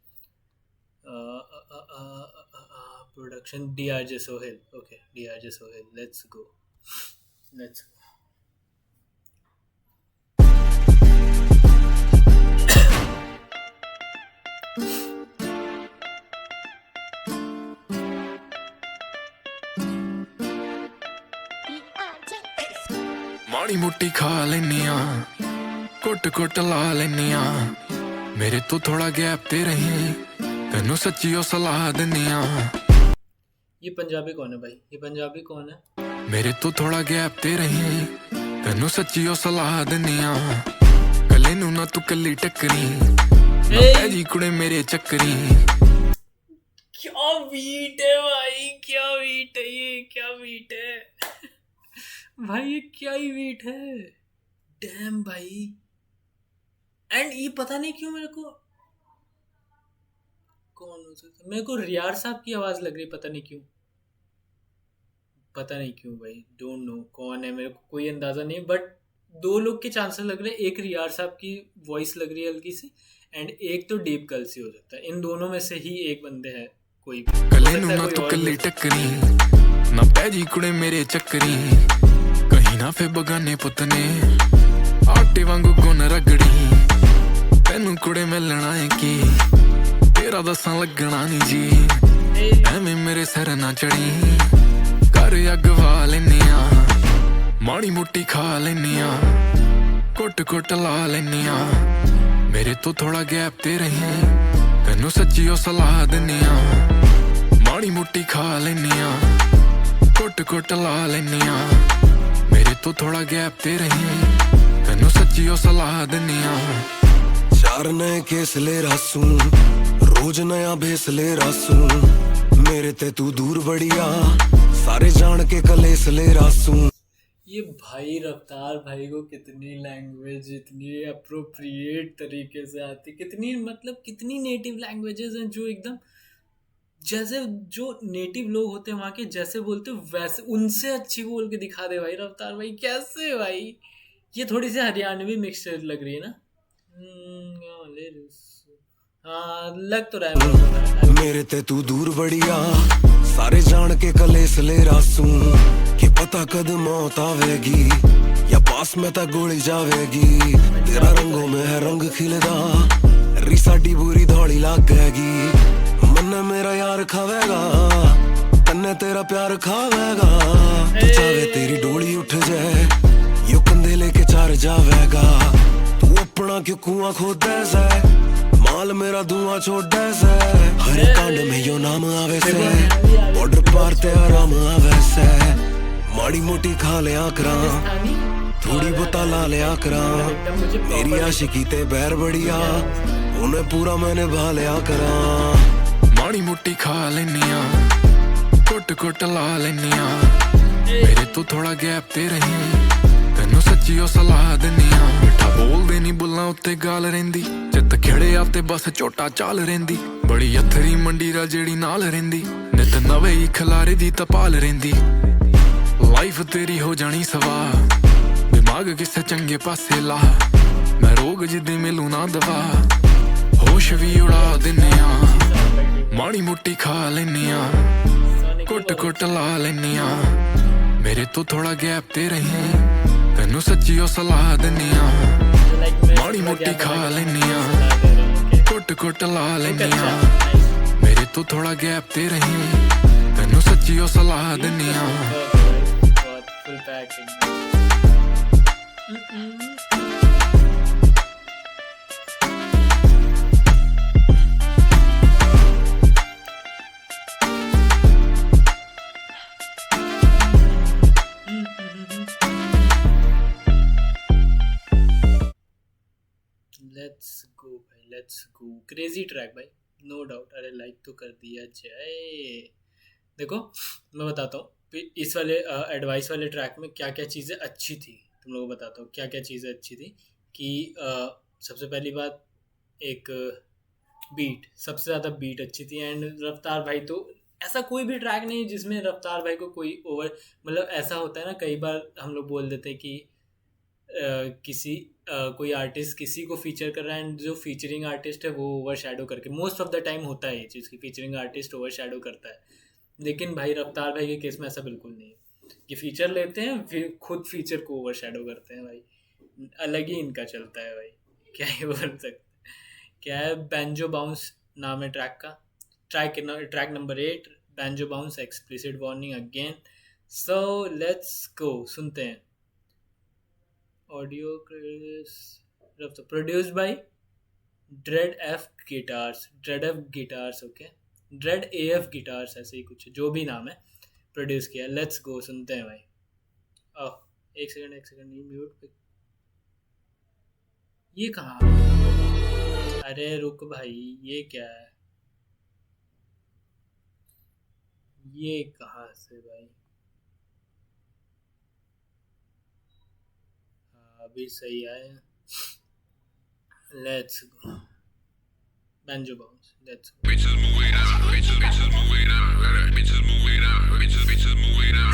[SPEAKER 1] Production DRJ Sohail, okay DRJ Sohail. Let's go.
[SPEAKER 5] माड़ी मोटी खा लेनिया, कुट ला लेनिया, मेरे तो थोड़ा गैप ते रही, तेनू सच्ची ओ सलाह देनिया।
[SPEAKER 1] ये पंजाबी कौन है भाई, ये पंजाबी कौन है?
[SPEAKER 5] मेरे तो थोड़ा गैप ते रही, तेनू सच्ची ओ सलाह देनिया। कले नू ना तू कली टकरी, ना जी कुड़े मेरे चक्करी।
[SPEAKER 1] क्या बीट है भाई, क्या बीट है ये, क्या बीट है भाई, ये क्या ही बीट है, डैम भाई। एंड ये पता नहीं क्यों मेरे को, कौन हो सकता, मेरे को रियार साहब की आवाज लग रही, पता नहीं क्यों भाई, डोंट नो कौन है, मेरे को कोई अंदाजा नहीं, बट 2 लोग के चांसेस लग रहे हैं। एक रियार साहब की वॉइस लग रही है हल्की सी, एंड एक तो डीप कल्सी हो सकता है। इन दोनों में से ही एक बंदे है कोई भी।
[SPEAKER 5] कले नू ना तू कली टकरी, ना पैजी कुड़े मेरे चक्करी। कहीं ना फे बगाने पुतने, आटे वांगू गुन रगड़ी। तेनू कुड़े मिलना है की, तेरा दसा लगना नहीं जी। एवें मेरे सिर ना चढ़ी, कर अग वा लेनिया। माड़ी मोटी खा लेनिया, कुट ला लेनिया, मेरे तो थोड़ा गैप ते रही, तेनू सच्ची ओ सलाह देनिया। माड़ी मोटी खा लेनिया, कुट ला लेनिया, मेरे तो थोड़ा गैप ते रही, तेनू सच्ची ओ सलाह देनिया।
[SPEAKER 2] 4 नए केस ले रासू, रोज नया भेस ले रासू, मेरे ते तू दूर बढ़िया, सारे जान के कलेस ले रासू।
[SPEAKER 1] ये भाई रफ्तार भाई को कितनी लैंग्वेज इतनी अप्रोप्रिएट तरीके से आती, कितनी मतलब कितनी नेटिव लैंग्वेजेस हैं जो एकदम जैसे जो नेटिव लोग होते हैं वहाँ के जैसे बोलते वैसे उनसे अच्छी बोल के दिखा दे भाई रफ्तार भाई। कैसे भाई, ये थोड़ी सी हरियाणवी मिक्सचर लग रही है ना। हाँ लग तो रहा है।
[SPEAKER 2] मेरे ते तू दूर बढ़िया, सारे जान के कलेस ले रासू, कि पता कद मौत आवेगी या पास में ता गोली जावेगी। तेरा रंगों में है रंग खिलदा, री साडी बुरी धौली लागेगी। मन मेरा यार खावेगा, तन्ने तेरा प्यार खावेगा। तू चाहे तेरी डोली उठ जाए, यो कंधे लेके चार जावेगा। तू अपना क्यों कुआं खोदे से, माल मेरा धुआं छोड़े से। हर कांड में यो नाम आवे से, बॉर्डर पार ते आराम आवे से। माड़ी मोटी खा लिया करा, थोड़ी बोता ला लिया करा। मेरी आशिकी ते बैर बढ़िया, उन्हें पूरा मैंने भा लिया करा।
[SPEAKER 5] माड़ी मोटी खा लेनिया, कुट ला लेनिया, मेरे तो थोड़ा गैप ते रही, तेनू सच्ची ओ सलाह देनिया। मिठा बोलदे नी बुल्लां उत्ते गाल रहिंदी, चित खिड़े आते बस झोटा चाल रहिंदी। बड़ी अथरी मंडी रा जेड़ी नाल रहिंदी, नित नवे ही खलारे दी तपाल रहिंदी। लाइफ तेरी हो जानी सवा, दिमाग किसे चंगे पासे ला। मैं रोग जिदे मिलू ना दवा, होश भी उड़ा देनिया। माड़ी मोटी खा लेनिया, कुट ला लेनिया, मेरे तो थोड़ा गैप ते रही, तेनू सच्ची ओ सलाह देनिया। माड़ी मोटी खा लेनिया, कुट ला लेनिया, मेरे तो थोड़ा गैप ते रही, तेनू सच्ची ओ सलाह देनिया।
[SPEAKER 1] Let's go. क्रेजी ट्रैक भाई, नो डाउट। अरे लाइक तो कर दिया जाए। देखो मैं बताता हूँ इस वाले एडवाइस वाले ट्रैक में क्या क्या चीज़ें अच्छी थी, तुम लोगों को बताता हूँ क्या क्या चीज़ें अच्छी थी। कि सबसे पहली बात, एक बीट, सबसे ज़्यादा बीट अच्छी थी। एंड रफ्तार भाई तो ऐसा कोई भी ट्रैक नहीं जिसमें रफ्तार भाई को कोई ओवर, मतलब ऐसा होता है ना कई बार हम लोग बोल देते हैं कि किसी कोई आर्टिस्ट किसी को फीचर कर रहा है एंड जो फीचरिंग आर्टिस्ट है वो ओवर शेडो करके, मोस्ट ऑफ द टाइम होता है ये चीज़ की फीचरिंग आर्टिस्ट ओवर शेडो करता है। लेकिन भाई रफ्तार भाई के केस में ऐसा बिल्कुल नहीं है कि फीचर लेते हैं फिर खुद फीचर को ओवर शेडो करते हैं भाई, अलग ही इनका चलता है भाई। क्या ही बोल सकते हैं। क्या है, बैंजो बाउंस नाम है ट्रैक का। Track number 8, banjo bounce, explicit warning again. So let's go, सुनते हैं। Audio produced by dread F guitars, okay, dread F guitars, ऐसे ही कुछ जो भी नाम है, प्रोड्यूस किया। लेट्स गो, सुनते हैं भाई। एक सेकंड, ये म्यूट पे, ये कहाँ? अरे रुक भाई, ये क्या है? ये कहाँ से भाई? अभी सही आया। Let's go, banjo bounce, let's go.
[SPEAKER 5] Bitches moving out, bitches moving out, bitches moving out, bitches moving out,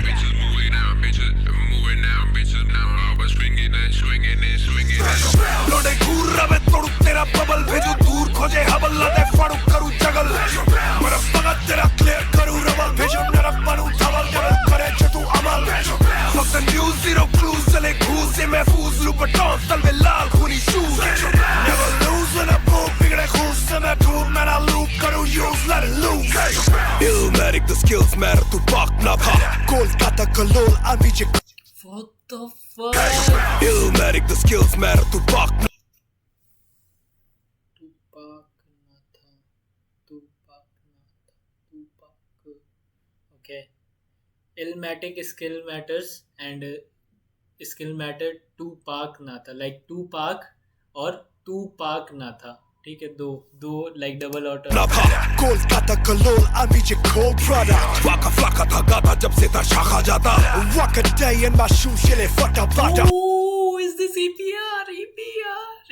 [SPEAKER 5] bitches moving out, bitches moving out, bitches now always swinging and swinging and swinging and
[SPEAKER 2] Lode घूर रवे तोड़ू तेरा बबल भेजू दूर खोजे हबल लादे फाड़ू करू जगल मेरा पगत तेरा क्लियर करू रबल भेजू नरक बनू धवल डबल करे जो तू अमल फक्त न्यूज़ जीरो क्लूज चले घूस से महफूज लुपटॉन तलवे लाल खूनी shoes never lose when I move बिगड़े खूस से मैं धूप मेरा लूप करू use let it loose Illmatic the skills matter तू पाक ना था Kolkata Kalol अमीजे
[SPEAKER 1] What the fuck?
[SPEAKER 2] Illmatic the skills matter तू पाक ना
[SPEAKER 1] Okay. Illmatic skill matters and skill matter Tupac ना था, like Tupac और Tupac ना था, ठीक है, दो like double auto
[SPEAKER 2] ना था कोलकाता कलोल अमीजे cold product वाका फ्लाका था गाता जब से था शाखा जाता Walk a day in my shoes chile fata bata
[SPEAKER 1] Oh, is this EPR?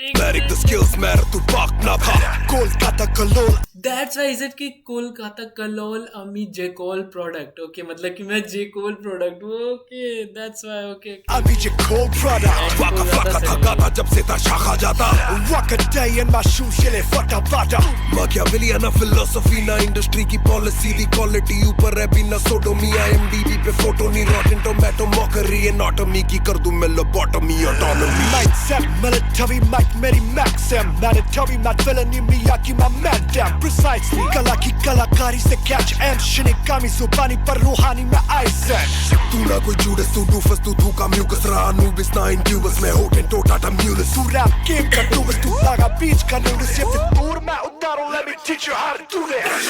[SPEAKER 2] Illmatic the skills matter तू पाक ना था Kolkata Kalol
[SPEAKER 1] That's why is it कि कोलकाता कलोल अमी जेकोल प्रोडक्ट, ओके, मतलब कि मैं जेकोल product, okay, that's why, okay.
[SPEAKER 2] अमीजे cold product वाका फ्लाका था गाता जब से था शाखा जाता Walk a day in my shoes chile fata bata Machiavellian philosophy ना इंडस्ट्री की पॉलिसी दी क्वालिटी ऊपर है बिना सोडोमी IMDb पे फोटो नहीं Rotten Tomato मॉकरी एनाटॉमी की कर दूं मैं lobotomy autonomy Might set military might मेरी maxim mandatory not villainy Miyagi my man down precisely कला की कलाकारी से catch and शिनिकामी जुबानी पर रूहानी में आइज़न तू ना कोई जुडस तू डूफस तू धूका म्यूकस रहा नूबिस ना इंक्यूबस में होटें टोटा टम्यूलस तू रैप गेम का डूबस तू लागा बीच का नूडस ये फिर दूर मैं उतारूं let me teach you how to do this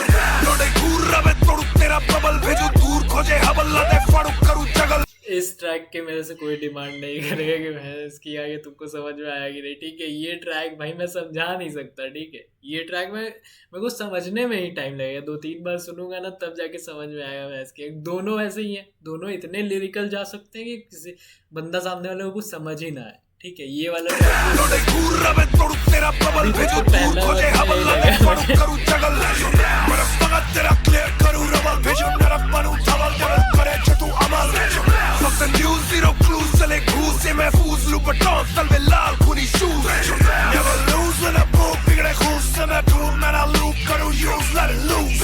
[SPEAKER 2] Lode घूर रवे तोड़ू तेरा बबल भेजू दूर खोजे हबल लादे फाड़ू करू जगल।
[SPEAKER 1] इस ट्रैक के मेरे से कोई डिमांड नहीं करेगा कि मैं इसकी आगे तुमको समझ में आया कि नहीं, ठीक है। ये ट्रैक भाई मैं समझा नहीं सकता, ठीक है। ये ट्रैक में मेरे को समझने में ही टाइम लगेगा, 2-3 बार सुनूंगा ना तब जाके समझ में आएगा। मैं इसके दोनों ऐसे ही हैं, दोनों इतने लिरिकल जा सकते हैं कि किसी बंदा सामने वाले को कुछ समझ ही ना आए, ठीक है। ये वाला न्यूज़ जीरो क्लूज चले घूस से महफूज लुपटॉन तलवे लाल खूनी shoes never lose when I move बिगड़े खूस से मैं धूप मेरा लूप करूं यूज let it loose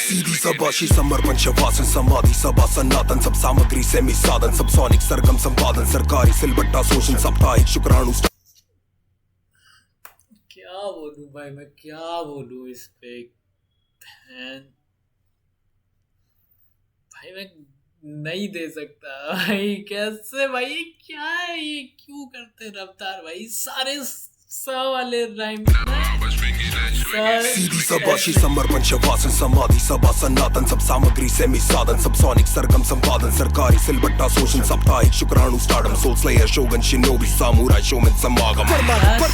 [SPEAKER 1] सीधी सबाशी समर्पण शवासन समाधि सभा सनातन सब सामग्री सेमी साधन सब सोनिक सरगम संपादन सरकारी सिलबट्टा शोषण साप्ताहिक शुक्राणु। क्या बोलूं भाई, मैं क्या बोलूं इस पे भाई, मैं नहीं दे सकता भाई, कैसे भाई, क्या है ये, क्यों करते रफ्तार भाई, वाले राइम
[SPEAKER 2] सीधी सबाशी समर्पण शवासन समाधि सभा सनातन सब सामग्री सेमी साधन सब सोनिक सरगम संपादन सरकारी सिलबट्टा शोषण साप्ताहिक शुक्राणु stardom soul slayer shogun shinobi samurai showman समागम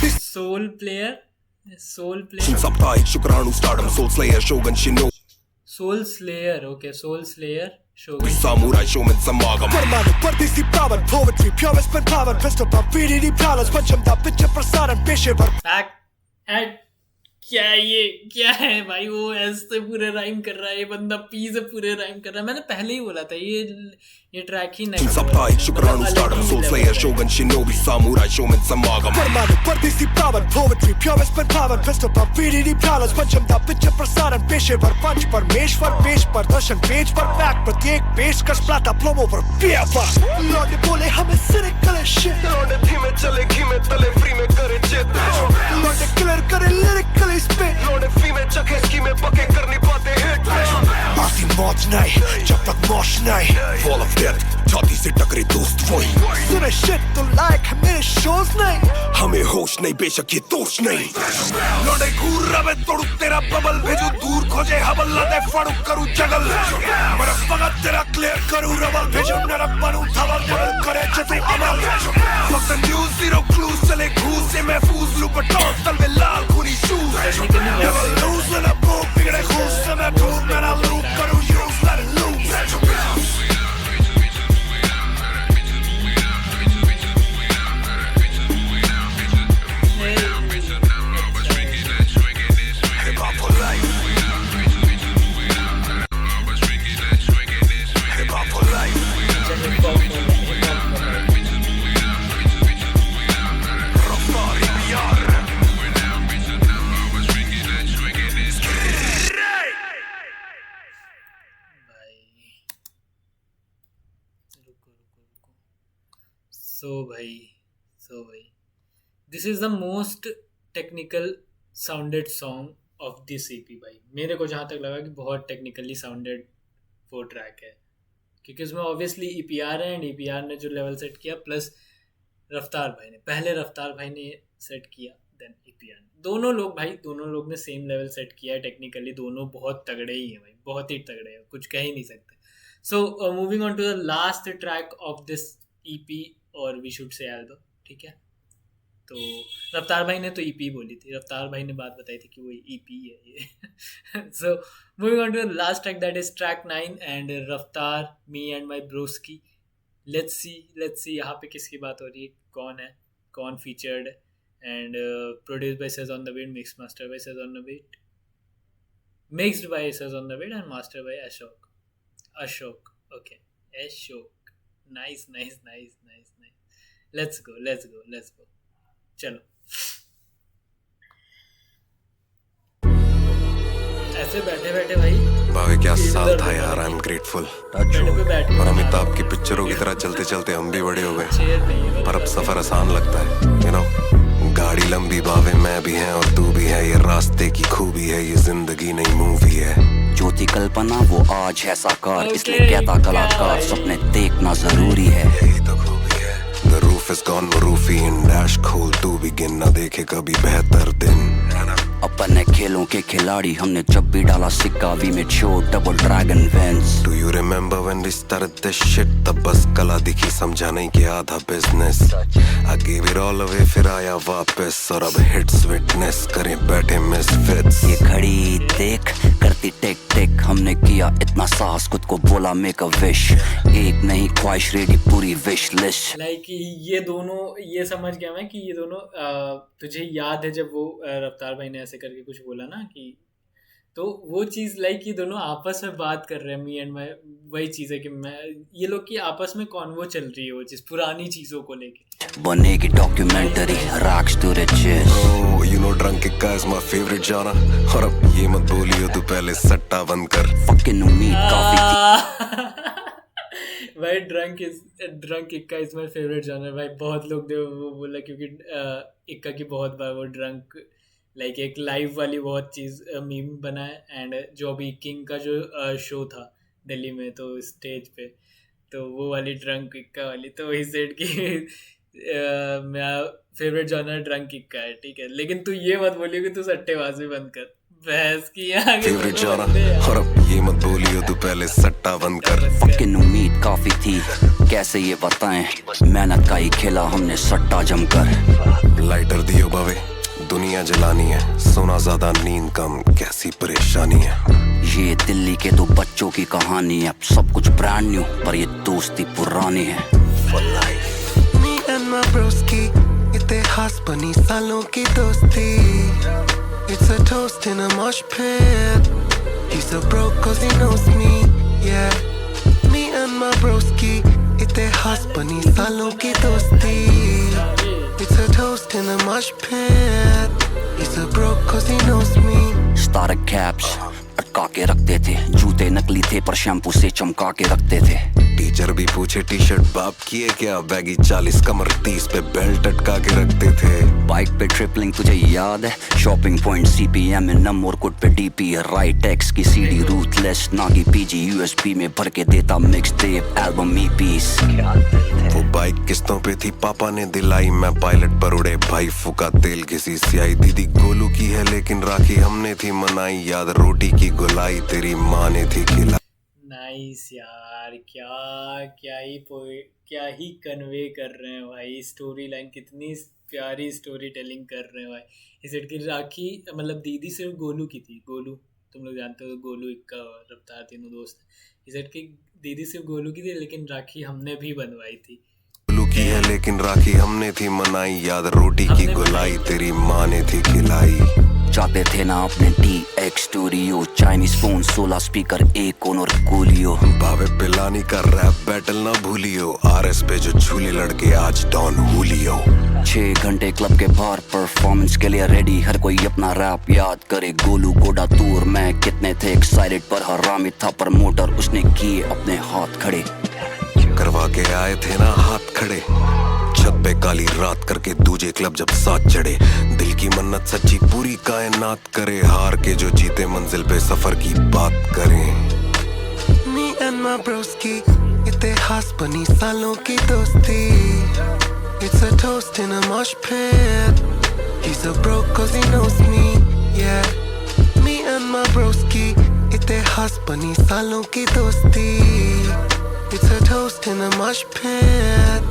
[SPEAKER 1] सोल प्लेयर
[SPEAKER 2] साप्ताहिक शुक्राणु stardom soul slayer shogun shinobi
[SPEAKER 1] soul slayer okay soul slayer shogun
[SPEAKER 2] samurai showman samagam
[SPEAKER 4] Permano, pardisi pravan, poetry, purest pen pavan, festival, VDD palace, pancham da picture prasaran, पेशेवर
[SPEAKER 1] बैक एड क्या है भाई, वो एस से पूरे राइम कर रहा है, ये बंदा पी से पूरे राइम कर रहा है। मैंने पहले ही बोला था ये ट्रैक ही नहीं
[SPEAKER 2] साप्ताहिक शुक्राणु stardom soul slayer shogun shinobi samurai showman समागम
[SPEAKER 4] Permano, pardisi pravan, poetry, purest pen pavan, festival, VDD palace, pancham da picture prasaran, पेशेवर, पंच परमेश्वर, पेश प्रदर्शन, पेज पर पैक, प्रत्येक पेशकश प्लाटा प्रोमो पर पेपर लौटे बोले हमें सिरे कले शिट लौटे धीमे चले घीमे तले फ्री में करे चित लौटे क्लियर करे लिरिकली स्पिट लौटे फ्री में चखे स्कीमे पके करनी बातें हिट आसी मौज नहीं जब तक मौज नहीं
[SPEAKER 2] fall of death छाती से टकरे दोस्त वही
[SPEAKER 4] सुने शिट तो लाइक है मेरे शोज नहीं
[SPEAKER 2] हमें होश नहीं बेशक ये दोष नहीं लौटे घूर रवे तोड़ू तेरा बबल भेजू दूर खोजे हबल लादे फड़ू करू जगल मरक मगत तेरा क्लियर करू रबल भेजू नरक बनू धवल डबल करे जतू अमल फक्त न्यूज जीरो क्लूज चले घूस से महफूज लू बटॉन तलवे लाल खूनी शूज डबल लूज मेरा बोक बिगड़े खूस से मैं ठूस मेरा लूप करू यूज let it loose
[SPEAKER 1] सो भाई this is the most technical sounded song of this EP भाई। मेरे को जहाँ तक लगा कि बहुत टेक्निकली साउंडेड वो ट्रैक है, क्योंकि उसमें ऑब्वियसली ईपीआर है एंड ईपीआर ने जो लेवल सेट किया प्लस रफ्तार भाई ने सेट किया देन ईपीआर दोनों लोग ने सेम लेवल सेट किया है टेक्निकली। दोनों बहुत तगड़े ही हैं भाई, बहुत ही तगड़े हैं, कुछ कह ही नहीं सकते। So moving on to the last track of this EP और वी शुड से एल्बम, ठीक है। तो रफ्तार भाई ने तो ईपी बोली थी, रफ्तार भाई ने बात बताई थी कि वो ईपी है ये। So moving on to the last track that is track 9 and Raftaar me and my broski. Let's see यहाँ पे किसकी बात हो रही है, कौन featured and produce by says on the beat, mix master by says on the beat, mixed by says on the beat and master by Ashok okay Ashok nice. Let's go चलो। ऐसे बैठे भाई
[SPEAKER 2] भावे क्या साल था यार, आई एम ग्रेटफुल। और अमिताभ की पिक्चरों की तरह चलते चलते हम भी बड़े हो गए, पर अब सफर आसान लगता है, यू नो। गाड़ी लंबी बावे मैं भी है और तू भी है, ये रास्ते की खूबी है, ये जिंदगी नई मूवी है।
[SPEAKER 6] जो थी कल्पना वो आज है साकार, इसलिए कहता कलाकार सपने देखना जरूरी है।
[SPEAKER 2] यही तो खूबी है। The roof is gone, वो रूफी इन डैश खोल तू भी गिन, ना देखे कभी बेहतर दिन।
[SPEAKER 6] अपन है खेलों के खिलाड़ी, हमने जब भी डाला सिक्का we made sure Double Dragon wins.
[SPEAKER 2] Do you remember when we started this shit? तब बस कला दिखी, समझा नहीं कि आधा business. I gave it all away, फिर आया वापस, और अब हिट्स विटनेस करें बैठे मिसफिट्स।
[SPEAKER 6] ये घड़ी देख करती टिक टिक, हमने किया इतना साहस, खुद को बोला मेक अ विश, एक नहीं ख्वाहिश रेडी पूरी विश लिस्ट।
[SPEAKER 1] लाइक ये दोनों, ये समझ गया मैं कि ये दोनों तुझे याद है जब वो रफ्तार भाई ने ऐसे करके कुछ बोला ना कि, तो वो चीज़ लाइक ये दोनों आपस में बात कर रहे हैं, मी एंड माई, वही चीज़ है कि मैं ये लोग की आपस में कॉन्वो चल रही है, वो चीज़ पुरानी चीज़ों को लेके
[SPEAKER 6] बनेगी documentary rags to riches.
[SPEAKER 2] Oh, you know drunk इक्का is my favorite genre, और अब ये मत बोलियो तू पहले सट्टा बंद कर।
[SPEAKER 6] फकिंग उम्मीद काफी
[SPEAKER 1] भाई ड्रंक इक्का इज माई फेवरेट जॉनर भाई। बहुत लोग वो बोला क्योंकि इक्का की बहुत बार वो ड्रंक लाइक एक लाइव वाली बहुत चीज़ मीम बना है, एंड जो अभी किंग का जो शो था दिल्ली में तो स्टेज पे, तो वो वाली ड्रंक इक्का वाली, तो वही सेट की मेरा फेवरेट जॉनर ड्रंक किक का है, ठीक है, लेकिन तू ये मत बोलियो कि तू सट्टेबाजी बंद कर, बहस की आगे
[SPEAKER 2] फेवरेट जॉनर, और अब ये मत बोलियो तू पहले सट्टा बंद कर।
[SPEAKER 6] फकिंग उम्मीद काफी थी, कैसे ये बताएं, मेहनत का ही खेला हमने सट्टा जमकर।
[SPEAKER 2] लाइटर दियो बावे, दुनिया जलानी है, सोना ज्यादा नींद कम, कैसी परेशानी है।
[SPEAKER 6] ये दिल्ली के दो बच्चों की कहानी है, सब कुछ ब्रांड न्यू पर ये दोस्ती पुरानी है।
[SPEAKER 7] Me and my broski, इतिहास बनी सालों की दोस्ती। It's a toast in a mosh pit. He's a bro 'cause he knows me, yeah. Me and my broski, इतिहास बनी सालों की दोस्ती। It's a toast in a mosh pit. He's a bro 'cause he knows me.
[SPEAKER 6] स्टारक कैप्स अटका के रखते थे, जूते नकली थे पर शैम्पू से चमका के रखते थे।
[SPEAKER 2] टीचर भी पूछे टी शर्ट बाप की है क्या, बैगी 40 कमर 30 पे बेल्ट अटका के रखते थे।
[SPEAKER 6] बाइक पे ट्रिपलिंग तुझे याद है, शॉपिंग पॉइंट CPM में नंबर कोड पे DP है, राइट एक्स की CD रूथलेस ना की PG USB में भर के देता मिक्स टेप एल्बम EPs।
[SPEAKER 2] वो बाइक किस्तों पे थी, पापा ने दिलाई, मैं पायलट पर उड़े भाई, फूका तेल किसी सियाई। दीदी गोलू की है लेकिन राखी हमने थी मनाई, याद रोटी की गुलाई तेरी माँ ने थी खिलाई।
[SPEAKER 1] नाइस यार, क्या ही कन्वे कर रहे हैं भाई, स्टोरी लाइन कितनी प्यारी स्टोरी टेलिंग कर रहे हैं भाई। इस सेट की राखी मतलब दीदी सिर्फ गोलू की थी, गोलू तुम लोग जानते हो, गोलू इक्का रफ्तार तीनों दोस्त। इस सेट की दीदी सिर्फ गोलू की थी लेकिन राखी हमने भी बनवाई थी।
[SPEAKER 2] गोलू की है लेकिन राखी हमने थी मनाई, याद रोटी की गुलाई तेरी माँ ने थी खिलाई।
[SPEAKER 6] चाहते थे ना अपने TX studio, Chinese phone 16 speaker एक और कोलियो।
[SPEAKER 2] भावे पिलानी का रैप बैटल ना भूलियो, RS पे जो झूले लड़के आज डॉन हुलियो।
[SPEAKER 6] 6 घंटे क्लब के बाहर परफॉर्मेंस के लिए रेडी, हर कोई अपना रैप याद करे। गोलू गोडा टूर में कितने थे एक्साइटेड, पर हरामी था प्रमोटर, उसने किए अपने हाथ खड़े।
[SPEAKER 2] करवा के आए थे ना हाथ खड़े, छत पे काली रात करके दूजे क्लब जब साथ चढ़े। दिल की मन्नत सच्ची पूरी कायनात करे, हार के जो जीते मंजिल पे सफर की बात करें।
[SPEAKER 7] Me and my broski, इतिहास बनी सालों की दोस्ती। It's a toast in a mosh pit. He's a bro 'cause he knows me, yeah. Me and my broski, इतिहास बनी सालों की दोस्ती। It's a toast in a mosh pit.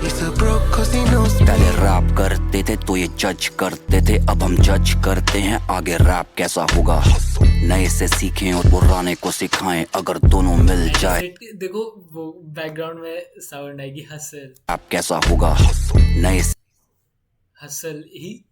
[SPEAKER 7] He's a bro 'cause he knows me.
[SPEAKER 6] पहले रैप करते थे तो ये जज करते थे, अब हम जज करते हैं आगे रैप कैसा होगा। नए से सीखें और पुराने को सिखाएं, अगर दोनों मिल जाए।
[SPEAKER 1] देखो वो बैकग्राउंड में साउंड आएगी हसल।
[SPEAKER 6] रैप कैसा होगा नए से।
[SPEAKER 1] हसल ही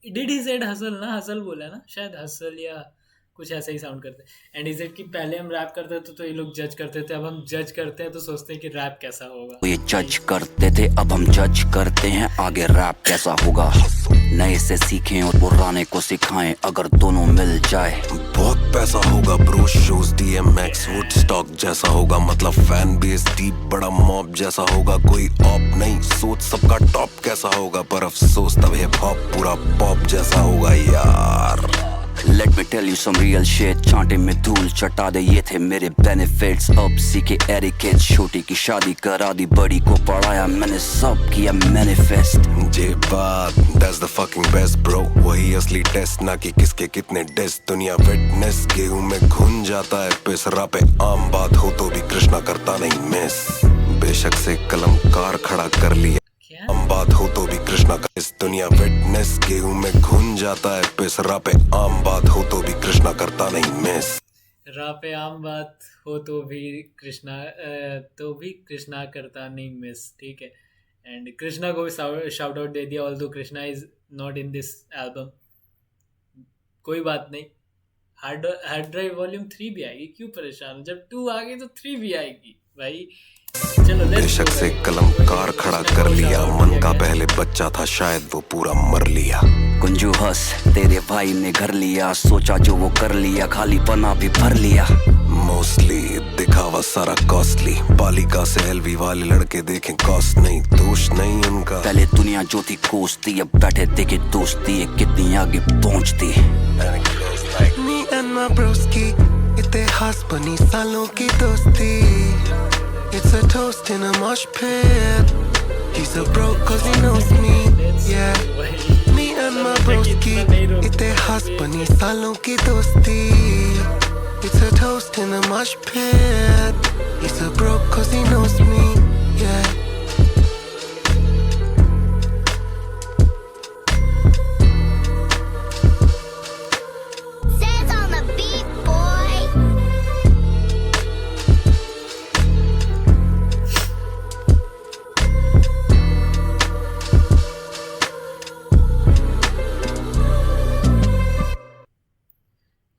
[SPEAKER 1] सेड हसल ना, हसल बोला ना शायद, हसल या कुछ ऐसा ही साउंड करते हैं। एंड इज इट कि पहले हम रैप करते थे तो ये लोग जज करते थे, अब हम जज करते हैं तो सोचते हैं कि रैप कैसा होगा।
[SPEAKER 6] ये जज करते थे अब हम जज करते हैं आगे रैप कैसा होगा। नए से सीखें और पुराने को सिखाएं, अगर दोनों मिल जाए।
[SPEAKER 2] बहुत पैसा होगा ब्रो, शोज DMX वुडस्टॉक जैसा होगा, मतलब फैन बेस डीप बड़ा मॉब जैसा होगा। कोई ऑप नहीं सोच सबका टॉप कैसा होगा, पर अफसोस तब हिप हॉप पूरा पॉप जैसा होगा यार।
[SPEAKER 6] Let me tell you some real shit, चांटे में धूल चटा दे ये थे मेरे benefits। अब सीखे एरिकेट, छोटी की शादी करा दी, बड़ी को पढ़ाया मैंने, सब किया मैनिफेस्ट।
[SPEAKER 2] जे बात that's the fucking best bro, वही असली टेस्ट ना कि किसके कितने डेस्ट। दुनिया विटनेस गेहूं में घुन जाता है पिस, रा पे आम बात हो तो भी कृष्णा करता नहीं मिस। बेशक से कलमकार खड़ा कर लिया, आम बात हो तो भी कृष्णा का इस। दुनिया विटनेस गेहूं में घुन जाता है पिस, रा पे आम बात हो तो भी कृष्णा करता नहीं मिस।
[SPEAKER 1] रा पे आम बात हो तो भी कृष्णा करता नहीं मिस, ठीक है। एंड कृष्णा को भी शाउट आउट दे दिया, although Krishna is not in this album. कोई बात नहीं, हार्ड ड्राइव वॉल्यूम 3 भी आएगी, क्यों परेशान, जब 2 आ गई तो 3 भी आएगी भाई। चलो
[SPEAKER 2] बेशक से कलमकार खड़ा कर लिया, मन का पहले बच्चा था शायद वो पूरा मर लिया।
[SPEAKER 6] कुंजू हंस तेरे भाई ने घर लिया, सोचा जो वो कर लिया, खाली पना भी भर लिया।
[SPEAKER 2] मोस्टली दिखावा सारा कॉस्टली, पालिका से LV वाले लड़के देखें कॉस्ट नहीं, दोष नहीं उनका।
[SPEAKER 6] पहले दुनिया जो थी कोसती, अब बैठे देखे दोस्ती कितनी आगे पहुंचती।
[SPEAKER 7] Me and my broski, इतिहास बनी सालों की दोस्ती। It's a toast in a mosh pit. He's so broke cause he knows me, yeah. Me and my broski, इतिहास बनी सालों की दोस्ती. It's a toast in a mosh pit. He's so broke cause he knows me, yeah.
[SPEAKER 8] Says on the beat, boy.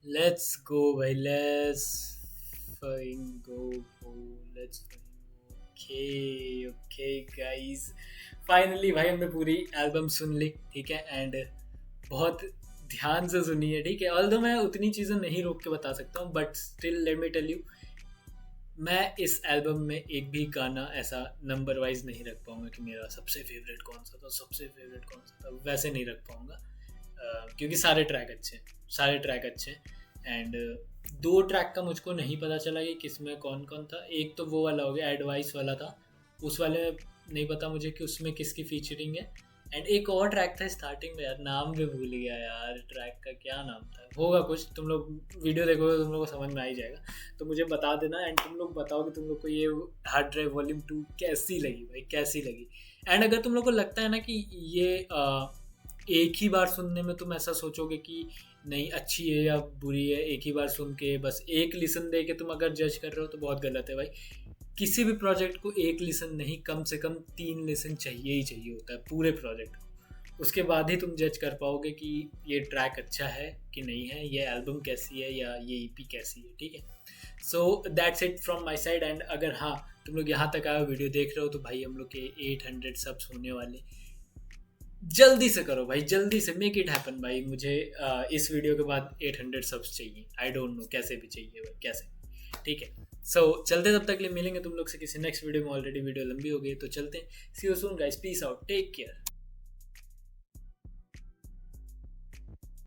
[SPEAKER 1] Let's go भाई, let's fucking go. Okay guys, finally भाई हमने पूरी एल्बम सुन ली, ठीक है, एंड बहुत ध्यान से सुनी है, ठीक है. ऑल्दो मैं उतनी चीज़ें नहीं रोक के बता सकता हूँ, but still let me tell you, मैं इस एल्बम में एक भी गाना ऐसा नंबर वाइज नहीं रख पाऊँगा कि मेरा सबसे फेवरेट कौन सा था, वैसे नहीं रख पाऊँगा, क्योंकि सारे ट्रैक अच्छे हैं. एंड 2 ट्रैक का मुझको नहीं पता चला कि किसमें कौन कौन था. एक तो वो वाला हो गया, एडवाइस वाला था, उस वाले में नहीं पता मुझे कि उसमें किसकी फीचरिंग है. एंड एक और ट्रैक था स्टार्टिंग में, यार नाम भी भूल गया यार, ट्रैक का क्या नाम था, होगा कुछ, तुम लोग वीडियो देखोगे तुम लोग को समझ में आ ही जाएगा, तो मुझे बता देना. एंड तुम लोग बताओ कि तुम लोग को ये हार्ड ड्राइव वॉल्यूम 2 कैसी लगी. एंड अगर तुम लोग को लगता है ना कि ये एक ही बार सुनने में तुम ऐसा सोचोगे कि नहीं अच्छी है या बुरी है, एक ही बार सुन के बस एक लिसन दे के तुम अगर जज कर रहे हो तो बहुत गलत है भाई. किसी भी प्रोजेक्ट को एक लिसन नहीं, कम से कम 3 लिसन चाहिए होता है पूरे प्रोजेक्ट को. उसके बाद ही तुम जज कर पाओगे कि ये ट्रैक अच्छा है कि नहीं है, ये एल्बम कैसी है या ये ईपी कैसी है, ठीक है. So that's it from my side. And अगर हाँ तुम लोग यहाँ तक आए वीडियो देख रहे हो तो भाई हम लोग के 800 सब्स होने वाले, जल्दी से करो भाई, जल्दी से मेक इट हैपन भाई. मुझे इस वीडियो के बाद 800 सब्स चाहिए, आई डोंट नो कैसे भी चाहिए भाई, कैसे, ठीक है. सो चलते, तब तक के लिए मिलेंगे तुम लोग से किसी नेक्स्ट वीडियो में. ऑलरेडी वीडियो लंबी हो गई तो चलते हैं. See you soon guys, peace out, take care.